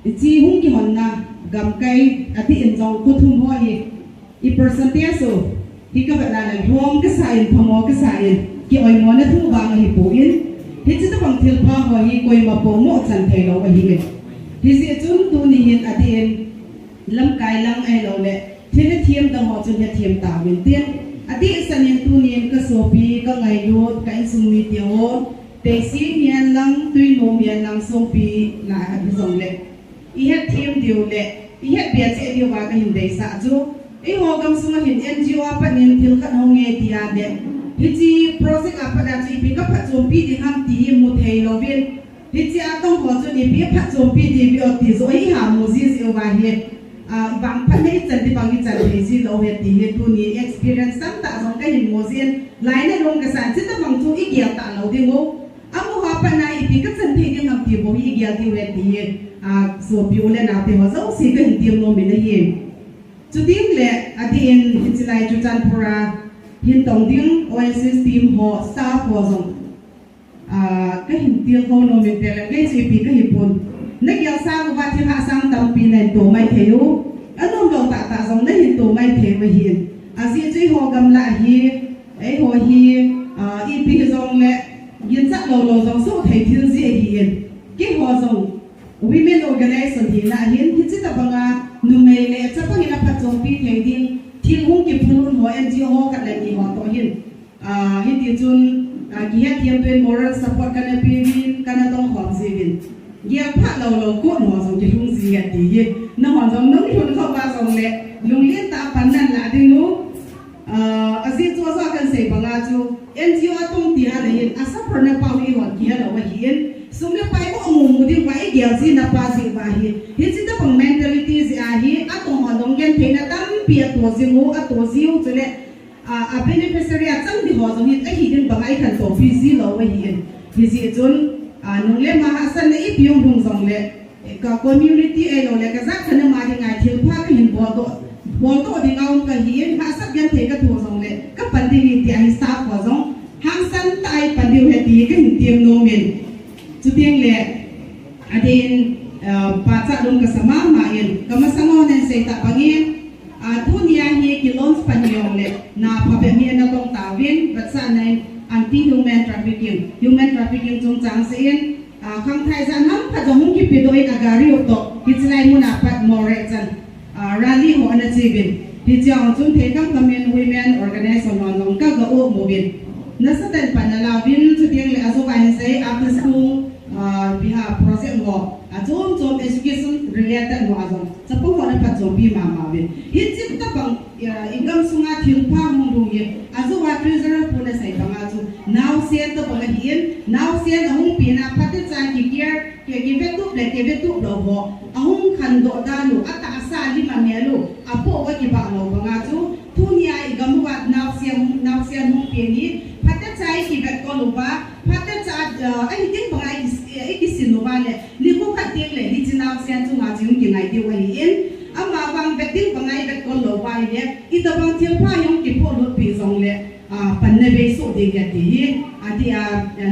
Iti hung ki honna gamkai ati yang jong kutum hoi. I percentage so hikabalana hong kasain pamo kasain ki oy mo na tu bang hipuin. Hicita bang tilpa hoi koy mapomo santay lo kahingin. Hisi chun tunihin atin lam kai lang ay lo le thine thiam da mo chun he thiam ta win tien ati sanin tunihin ka sopi ka ngayot ka insumi tio te si mian lang tui no mian lang Songpi na ha bisong le I he thiam dio le ihe bia che di wa ka hin dei sa chu e ho gam sunga hin NGO apa nin thil khat ho nge ti a de hi project apa da chi pi ka pha chom pi di ham ti mu thei lo vin hi chi a tong ho chu ni pi pha chom pi di bi o ti zo hi ha mu ji se wa hi bang pha nei chan di bang hi chan hi ji lo he ti he tu ni experience sam ta zong ka hin mo zin lai na long ka san chi ta bang chu i gya ta lo di ngo amu ha pa na i pi ka chan thei di ham ti bo hi gya di we ti he so pi ole na te ho zo si ka hin ti mo mi na hi chu ding le ati in hichilai chu chan pura hin tong ding OASIS team ho staff ho zong ka hin ti ho no mi te le ke chi pi ka hi pun na kya sang wa thi ha sang tam pi nei to mai theu anom lo ta zong na hin to mai the ma hin asi chi ho gam la hi ei ho hi i pi zong le yin cha lo zong so thei thil ji hi hin ki ho zong women organization hi na hin hi chi ta banga nu mei le cha pa ina pha chong pi thei ding thil hung ki phun ho NGO ka le ni ho to hin hi ti chun ki ha thiam tuen moral support kana pi win kana tong khom si win gia pha lo ko no zong ki hung si ga ti hi na hon zong nong thun kho ba zong le lung lien ta pan nan la ding nu asi chu zo kan sei banga chu NGO tong ti ha le hin asa pro na pa wi ho ki ha lo wa hin sung le pai ko mu ding pai gia si na pa si ba hi hi chi ta pang mentality zi a hi a tong hon dong gen the na tam pi a to zi mu a to zi u chule a beneficiary a chang di ho zong hi a hi din bang ai khan to fi zi lo wa hi hi zi chun nong le ma ha san le i pi yong dong zong le ka community e lo le ka za khan ma di ngai thil pha ka hin bo to di ngau ka hi ha sap gen the ka to zong le ka pan di ni ti ai staff ho zong hang san tai pan di he ti ka hin tiam no men chu tiang le adin pa cha dong ka sama ma yen ka ma sango ne se ta pangin thu nia hi ki launch pan yong le na pha be mi na tong ta win ba sa nai anti human trafficking chung chang se in khang thai jan ham pha jong ki pi doi ka gari o to ki chlai mu na pat more chan rally ho na chi bin ti chang chung the kam women organization non ka ga o mo bin na sa tan pan la bin chu tiang le aso ka ni se after school we have project wo chom education related wo azong chapo ho na pat chom bi ma bin hi chip ta bang ingam sunga thil pha mong dong ye azo wa treasurer puna sai banga chu now sen to banga hien now sen ahung pi na phat cha ki care ke ve tu do ho ahung khan do da lu ata sa li ma ne lu apo wa ki ba lo banga chu thu nia igam wa now sen hung pi ni phat cha ki ve ko lu ba phat cha ai tin banga ai ki sin lu ba le li ko khat tiang le li chi now sen chu nga chung ki ngai ti wa hien ama bang beting bangai bet ko lo bai le ita bang thil pha yong ki pho lo pi zong le pan ne be so de ga ti ati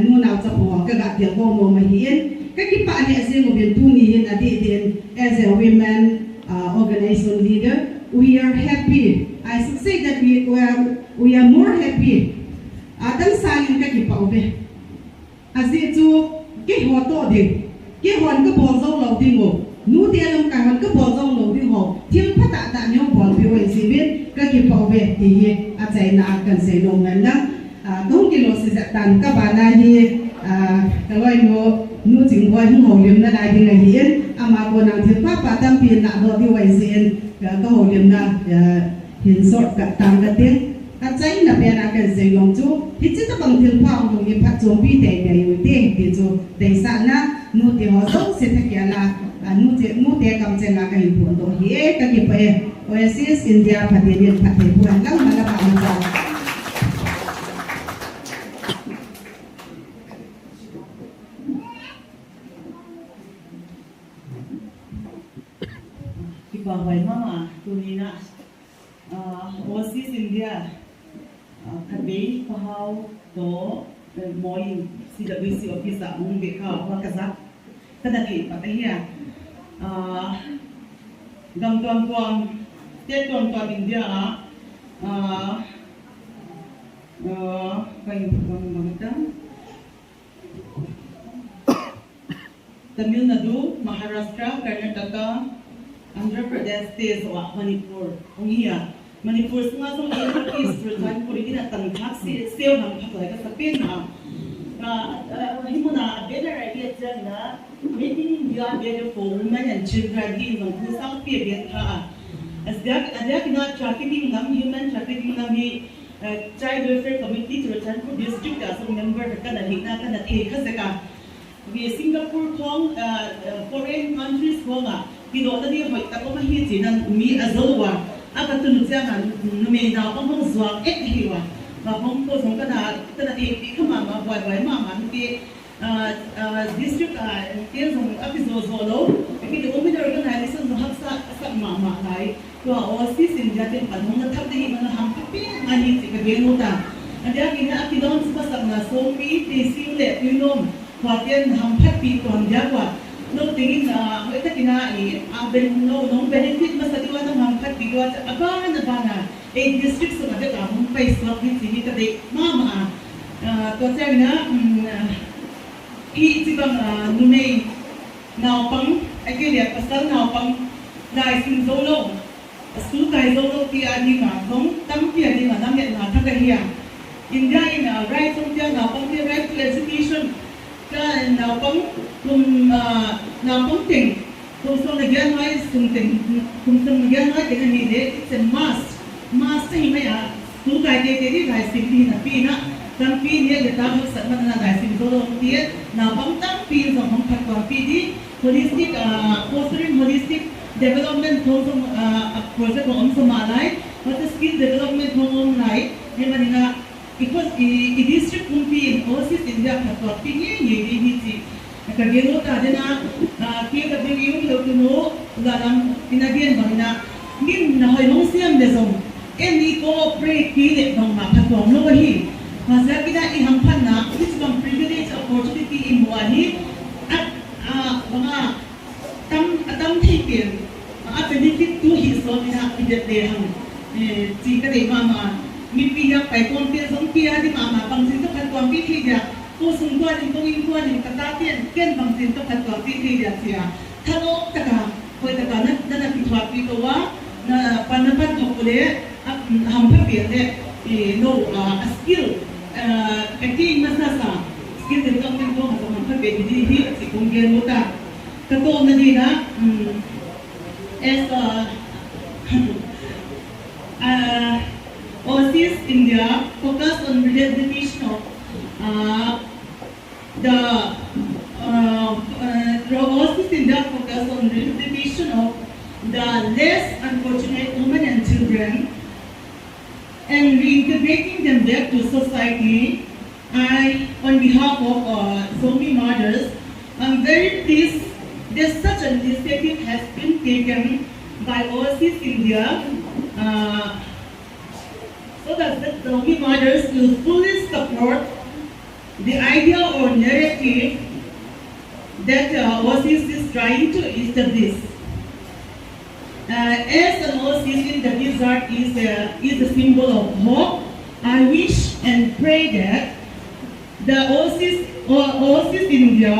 nu na cha pho ka ga ti ko mo ma hi ka ki pa ne se mo ben tu ni hin ati den as a women organization leader we are happy I should say that we are more happy adam salin ka ki pa obe azi chu ki ho to de ki hon ka bo zo lo ding mo nu dia lam ka han ka bo zong lo di ho thil pha ta nyong bon bi wei si bin ka ki pau be ti hi a chai na kan se long nan na dong ki lo si za tan ka ba na hi ka loi no nu jing boi hu ho lim na dai ding na hi ama ko nang thil pha pa tam pi na do di wei si en ka ho lim na hin sort ka tam ka tin a chai na pe na kan se long chu hi chi ta bang thil pha ho ni pha chom bi te te yu te ti chu te sa na nu ti ho zo se ta kya la nu te kam chen la ka hin pon to hi ka ki pa OASIS India Patinian Pathe Puan lang mala pa ma cha ki ba wai mama tu ni na OASIS India khabe pahau to moi CWC office mong be ka wa ka za kada ki pa hiya gam tuan te tuan India kayu bangta Tamil Nadu Maharashtra Karnataka Andhra Pradesh state wa Manipur hiya Manipur sunga song east Manipur ina tan thak se seo ham thak la ka sapin ha Himuna better idea na making India better for women and children in the Songpi better. As that not trafficking them, human trafficking them, child welfare committee to return to district as a member of Canada take us we Singapore Kong foreign countries Konga, we don't know what Takoma Hiti and me as Owa, Akatun Zaman, Numena, Omozwa, Ekhiwa. Hong Kong Hong Kong take Mama, why Mama, the district is on episodes all the women organizations have some Mama like to OASIS in Japan, but Hong Kong him and Hampy, and it's a Genuta. And there in Akidons Pasana, Songpi, they see that you know what then Hampy on Java. No thing in no benefit Masadiwan Hampy because Abana. 8 districts of the Mumbai Songpi today, Mama. Totana, he Nume now pang, again, Pasal now pang, nice in Zolo, a school guy Zolo Piadima, Tom Piadima, Namet Nataka. India in a right from there, now pang, right to education, now pang, now pang thing. So again, why is something again, like it's a must. Master himaya tu kai de rai simply na pina tam pi ne de tasak man na rai sim so tie na bang tam pi so hom phat ko pi di holistic fostering holistic development thong project on so malai what the skill development thong nai he manina because I district kumpi in OASIS India phat ko pi ye ni ti ka gelo ta de na PW lo to no la lam inagen bangna min na hoi long siam de zong any cooperate kilit ng mapatong no wahi. Masa kita ihampan na this one privilege opportunity in wahi at mga tam tipin benefit to his own na pidetehang jika de mama mipiya pai konti Songpi di mama bangsin to patong pitija ko sungguan ko ingkuan katatian ken bangsin to patong pitija siya thalo taka ko taka na pitwa pitwa na panapat ko kule Hampir no skill acting masasa skill development ko sa hampir di si kung genuta kato na dina as OASIS India focus on rehabilitation of the OASIS India focus on rehabilitation of the less unfortunate women and children and reintegrating them back to society. I, on behalf of Songpi mothers, I'm very pleased that such an initiative has been taken by OASIS India so that the Songpi mothers will fully support the idea or narrative that OASIS is trying to establish. As an OASIS in the desert is a symbol of hope, I wish and pray that the OASIS India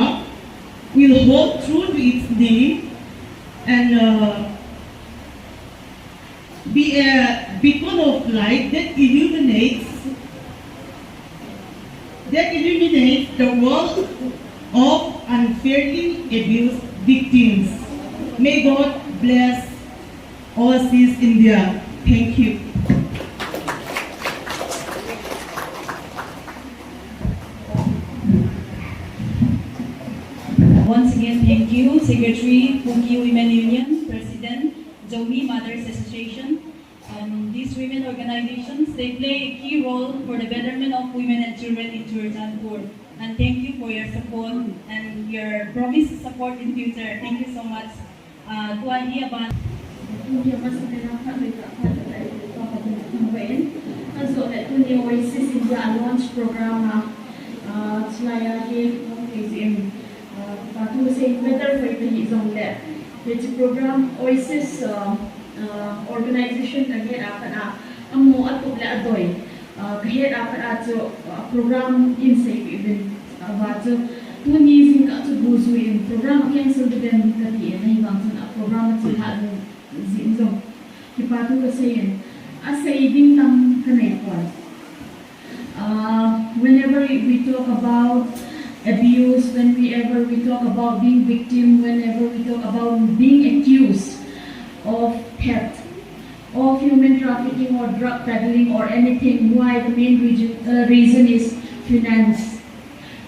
will hold true to its name and be a beacon of light that illuminates the world of unfairly abused victims. May God bless OASIS India. Thank you. Once again, thank you, Secretary, Punki Women Union, President, Jomi Mothers Association. These women organizations, they play a key role for the betterment of women and children in Ccpur. And thank you for your support and your promised support in future. Thank you so much. So that when the OASIS India launch program, to say better for the on that. The program OASIS organization again apa amo atuk la adoy kahit apa program insafe even baca tuni sing ka tu buzuin program yang sendirian tadi na ibang program tu had zinzo kipatu kasi asay din tam kanay ko whenever we talk about abuse, whenever we talk about being victim, whenever we talk about being accused of theft, of human trafficking or drug peddling or anything, why the main reason is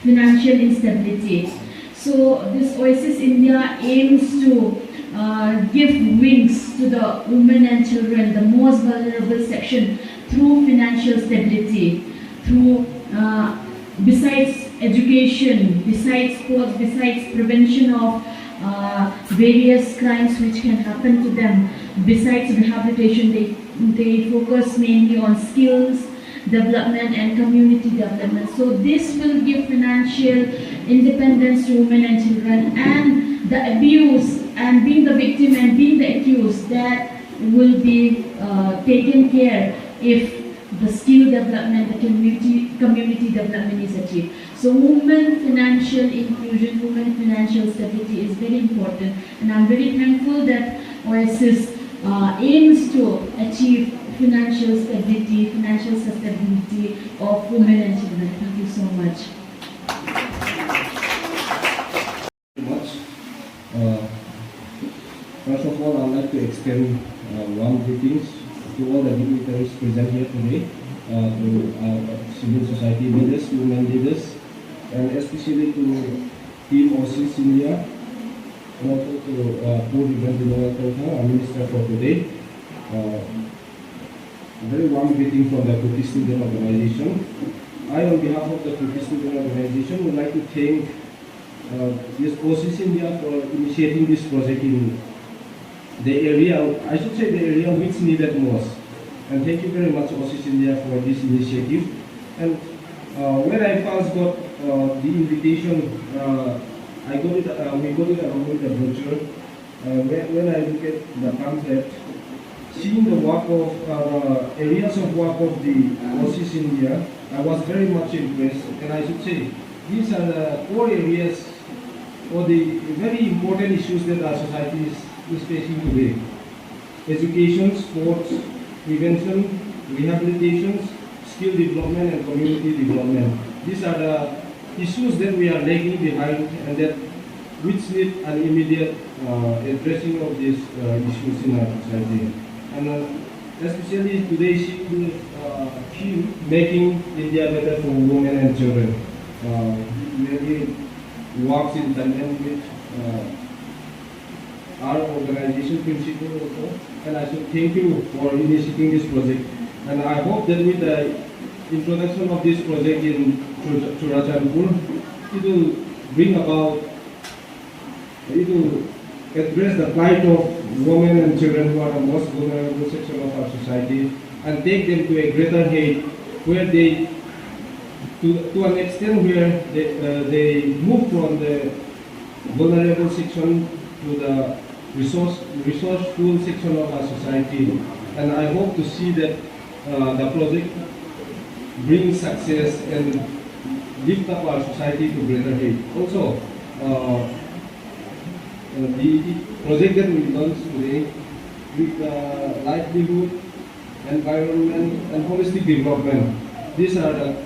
financial instability. So this OASIS India aims to give wings to the women and children, the most vulnerable section, through financial stability, through besides education, besides sports, besides prevention of various crimes which can happen to them, besides rehabilitation, they focus mainly on skills development and community development. So this will give financial independence to women and children, and the abuse and being the victim and being the accused, that will be taken care if the skill development, the community development is achieved. So women financial inclusion, women financial stability is very important, and I'm very thankful that OASIS aims to achieve financial stability, financial sustainability of women and children. Thank you so much. First of all, I'd like to extend warm greetings to all the dignitaries present here today, to our civil society leaders, women leaders, and especially to Team OASIS India, and also to Poor Event our Minister for today. A very warm greeting from the Turkish Student Organization. I, on behalf of the Turkish Student Organization, would like to thank this OASIS India for initiating this project in the area, I should say the area which needed most. And thank you very much, OASIS India, for this initiative. And when I first got the invitation, we got it along with the brochure. When I look at the pamphlet, seeing the work of areas of work of the OASIS India, I was very much impressed. And I should say, these are the core areas or the very important issues that our society is facing today. Education, sports, prevention, rehabilitation, skill development, and community development. These are the issues that we are lagging behind, and that which need an immediate addressing of these issues in our society. And especially today, she theme, making India better for women and children. Really works in tandem with our organization principle also, and I should thank you for initiating this project. And I hope that with the introduction of this project in Ccpur, it will bring about, it will address the plight of women and children who are the most vulnerable section of our society, and take them to a greater height where they, to an extent where they move from the vulnerable section to the resourceful section of our society. And I hope to see that the project brings success and lift up our society to greater height. Also, the project that we launched today with livelihood, environment, and holistic development. These are the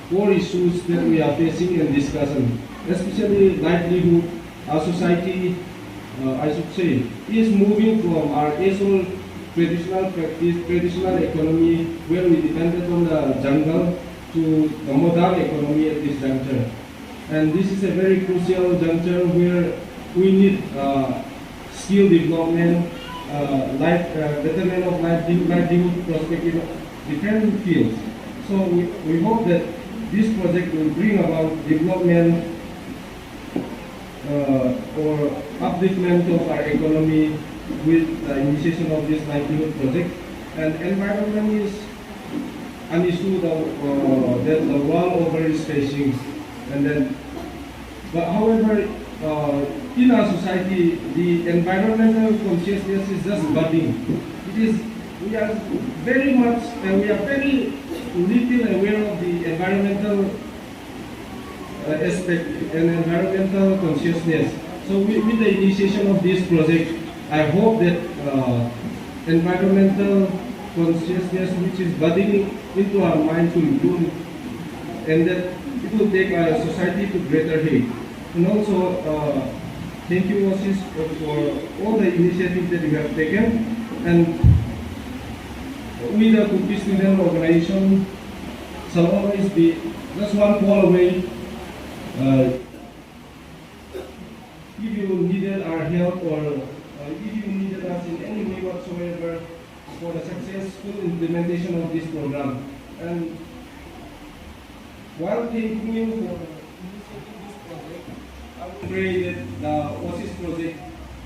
core issues that we are facing and discussing, especially livelihood. Our society, I should say, is moving from our age-old traditional practice, traditional economy, where we depended on the jungle, to the modern economy at this juncture. And this is a very crucial juncture where we need skill development, betterment of livelihood prospect in different fields. So we hope that this project will bring about development or upliftment of our economy with the initiation of this livelihood project. And environment is an issue that the world over is facing. And then, but however, in our society, the environmental consciousness is just budding. We are very much, we are very little aware of the environmental aspect and environmental consciousness. So with the initiation of this project, I hope that environmental consciousness, which is budding into our minds, will and that it will take our society to greater height. And also, thank you OASIS for all the initiatives that you have taken. And we, the Turkish student organization, shall always be just one call away. If you needed our help or if you needed us in any way whatsoever for the successful implementation of this program. And while thanking you for initiating this project, I would pray that the OASIS project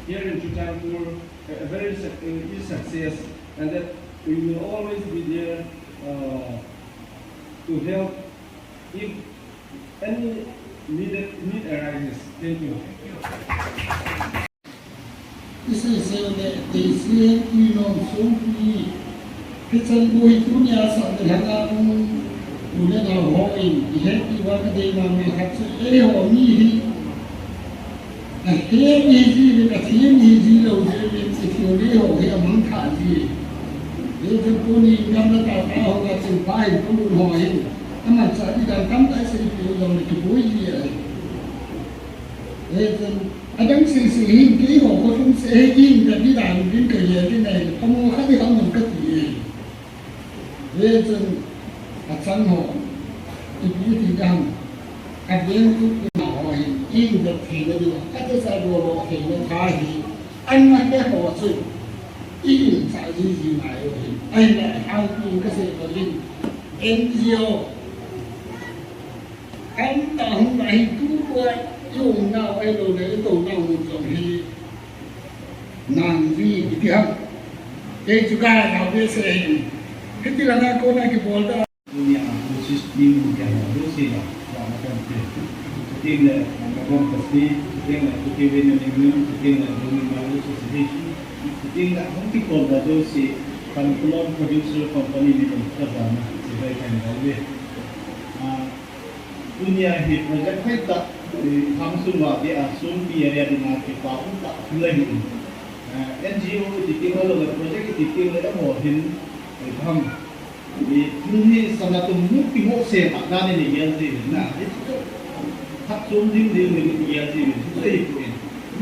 here in Ccpur a very success, and that we will always be there to help if any need arises. Thank you. This is the same, Songpi. Kitchen boy, Tunia, Sandhana, Ulena, Hoin, the happy work day, Mamma, had to or me. A here is a team is if you live here among country. There's a pony number of that's in 5 Hoin. I'm not saying that come to say you don't to go here. I don't see him kỹ hồ có không sẽ in cái đi làm đến cái gì thế này không có cái không làm cái gì về chân ở sân hồ thì biết rằng cái việc của họ in được thì nó được các cái sai đồ thì nó thay thì anh mà cái hồ sự in sai gì này rồi anh lại hai cái gì mà in NGO anh ta không phải cứu quay dùng nào ai đồ để tổ nào một种thì nàng gì thì hả cái chú gà nào biết sẽ cái gì là cô này cái bol đó dunia khusus di dunia Rusia lah macam tu. Kita le orang pasti kita le kita punya negara kita le dunia malu society kita le mungkin kalau dah si kalau producer company ni kita sama sebaiknya boleh. Dunia ini projek kita langsung dia Songpi area di mana kita pun tak lagi. NGO di kalau projek kita le mungkin ham di dunia sangat mungkin mungkin tak ada ni yang sih. Nah itu hak Songpi di yang sih itu ikut.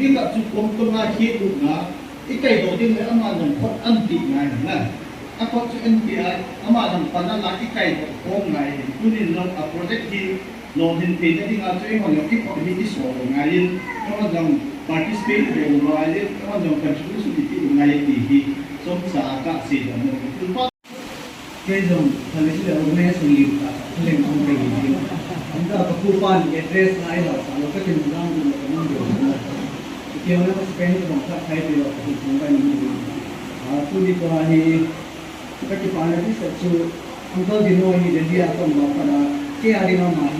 Ni tak cukup tengah hidup na ikai tu dia amat yang kot anti ngai na. Aku tu NPI amat yang pada lagi ikai tu kong ngai. Tu ni nak projek di Northern Page jadi ngaco yang orang yang community soal ngayin orang yang participate dalam ngayin orang yang contribution di ngayin di so sahaja sih dan itu Kezom, kalau sudah organisasi ini, paling ambil ini. Anda kekuatan address lain lah, kalau kita cenderung untuk mengambil. Kita orang spend bangsa saya di waktu sampai ini. Tu di bawah ini, kita kepala ni satu uncle dino ini jadi apa pada ke hari nama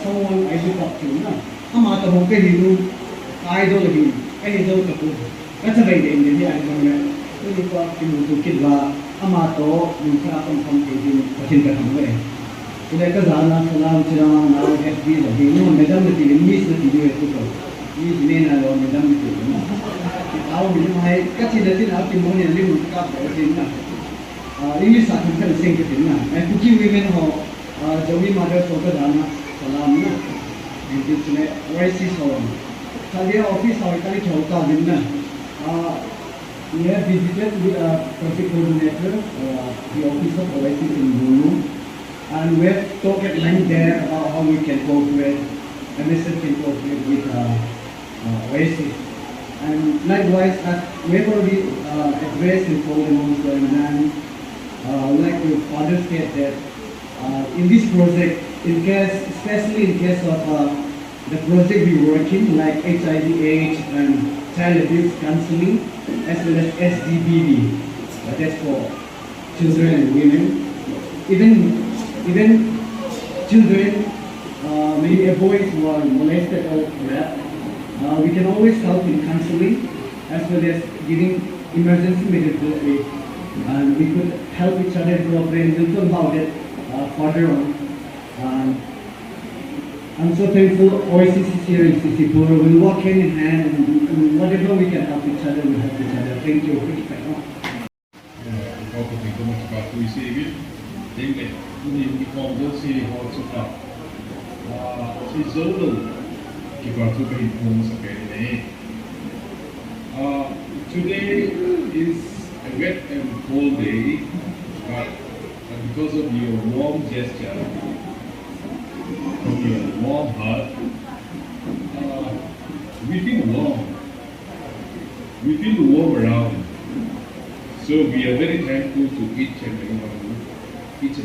someone I look up to na. Ama tu mungkin itu idol lagi, idol tu. Kata baik dia jadi idol ni. Tu di bawah kita kita ama to mungkin apa pun jadi macam kerana kita kerana salam cerama nalar FB lagi. Ini madam nanti miss nanti dia itu tu. Miss ni nalar madam itu. Tahu ni mahal kacau nanti nak timbul ni nanti mungkin apa macam ni. Ini satu kan sengket ni na. Cooking women ho jami mother to kerana salam na. Jadi tu ni OASIS ho. Kalau office ho kali jauh ni na. We have visited with a project coordinator, the office of OASIS in Bulu, and we have talked at length there about how we can cooperate, MSF can cooperate with OASIS. And likewise, as we have already addressed in Poland and I would like to further state that in this project, in case, especially in case of the project we're working like HIV/AIDS and child abuse counseling, as well as SDBB, that's for children and women. Even children, maybe boys who are molested or raped, we can always help in counseling as well as giving emergency medical aid. And we could help each other to operate and talk about it further on. I'm so thankful OASIS is here in Ccpur. We'll walk hand in hand and whatever we can help each other, we'll help each other. Thank you. Talk about too much about who is here. in City Hall support. It's all to be informed. Today is a wet and cold day, but because of your warm gesture, from your warm heart, we feel warm. We feel warm around. So we are very thankful to each and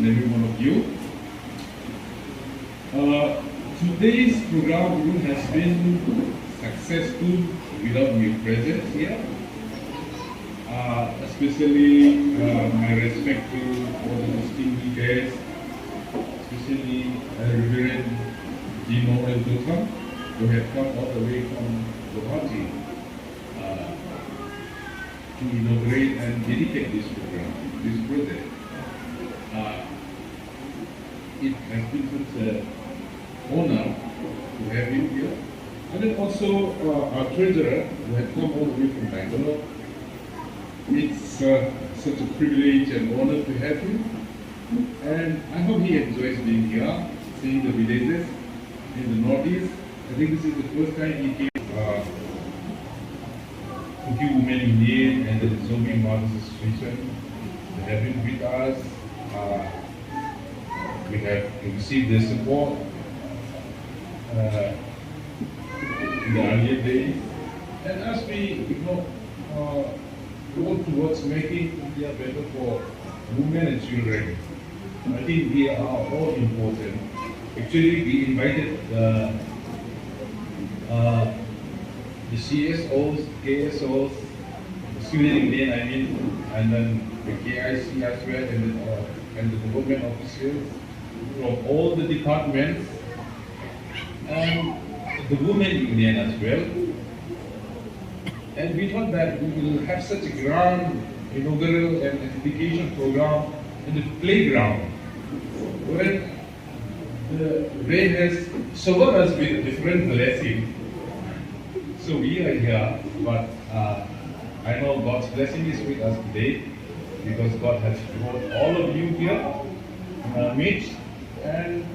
every one of you. Today's program has been successful without your presence here. Especially my respect to all the distinguished guests, especially Reverend Dino and Dothan, who have come all the way from Guwahati to inaugurate and dedicate this program, this project. It has been such an honor to have you here. And then also our treasurer, who had come all the way from Bangalore. It's such a privilege and honor to have you. And I hope he enjoys being here, seeing the villages in the Northeast. I think this is the first time he came. Thank you, Women in Need and the Songpi Mothers Association. They have been with us. We have received their support in the earlier days. And as we work towards making India better for women and children, I think we are all important. Actually, we invited the CSOs, KSOs, civilian Indian, and then the KIC as well, and the government officials from all the departments, and the women union as well. And we thought that we will have such a grand inaugural and education program in the playground, when the rain has showered us with a different blessing. So we are here, but I know God's blessing is with us today, because God has brought all of you here in our midst, and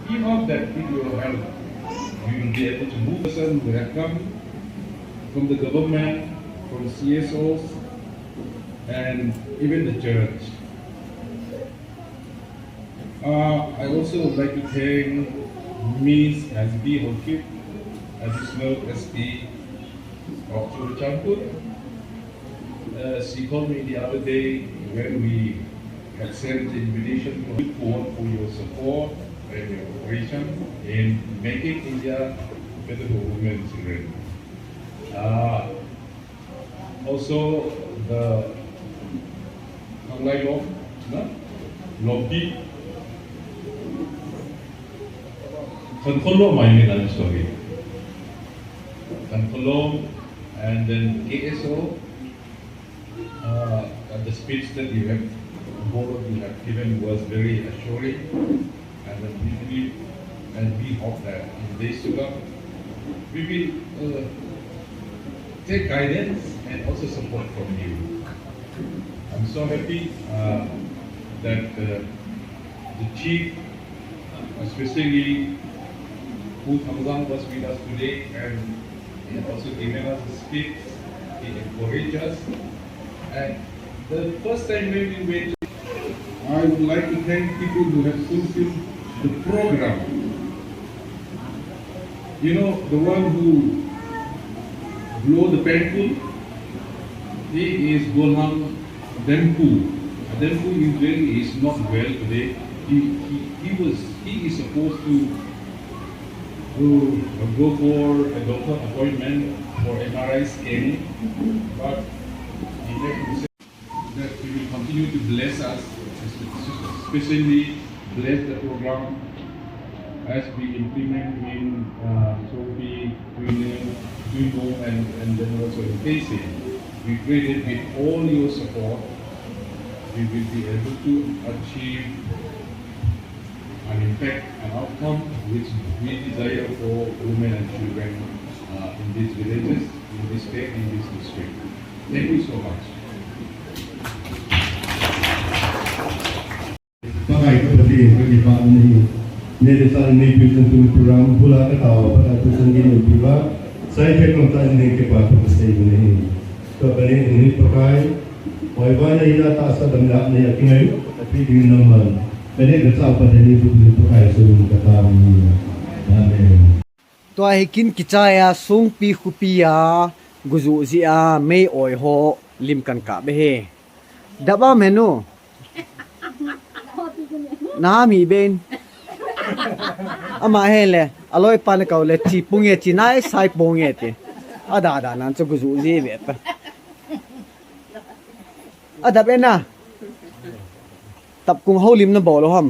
we hope that with your help, we will be able to move person who have come from the government, from CSOs, and even the church. I also would like to thank Ms. Hasbi Holkit, Additional SP of Ccpur. She called me the other day when we had sent the invitation to for your support and your cooperation in making India better for women and children. Also, the online lobby, I'm sorry. And then KSO, the speech that you have given was very assuring, and we believe and we hope that in the days to come, we will take guidance and also support from you. I'm so happy that the chief, especially who Hamzan was with us today, and he has also given us a speech. He encouraged us. And the first time when we went, I would like to thank people who have fulfilled the program. You know, the one who blow the pencil, he is Golham Dempu. Dempu usually is not well today. He is supposed to go for a doctor appointment for MRI scanning, but he said that he will continue to bless us, especially bless the program as we implement in Songpi, Duino, and then also in Pacing. We pray that with all your support, we will be able to achieve an impact, an outcome which we desire for women and children in these villages, in this state, in this district. Thank you so much. เนี่ยจะสร้างในพิธีทุกโปรแกรมพูดแล้วก็ต่อประกาศสัญญาณพิบัติใช้เทคโนโลยีในการประกอบสิ่งนี้ก็เป็นini pakai wajibnya ini atas dendam ni akhirnya tapi di nama ini kita apa jadi pakai sebelum kata amin ตัวให้กินกิจายาซุงปีคุปียากุจุจีอาไม่อ่อยโหลิมกันกะเบเฮดับบ้าเมนูน้ามีเบนอามาเฮเลยอร่อยปานเก่าเลยจีปุงเงจีน่าใส่ปุงเงตีอาดานั่นจะกุจุจีเวทดับเอ็นนะตับกุ้งเฮาลิมนะบอกแล้วฮัม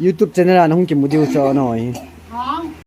YouTube channel นะฮงกิมมุดิวจอหน่อย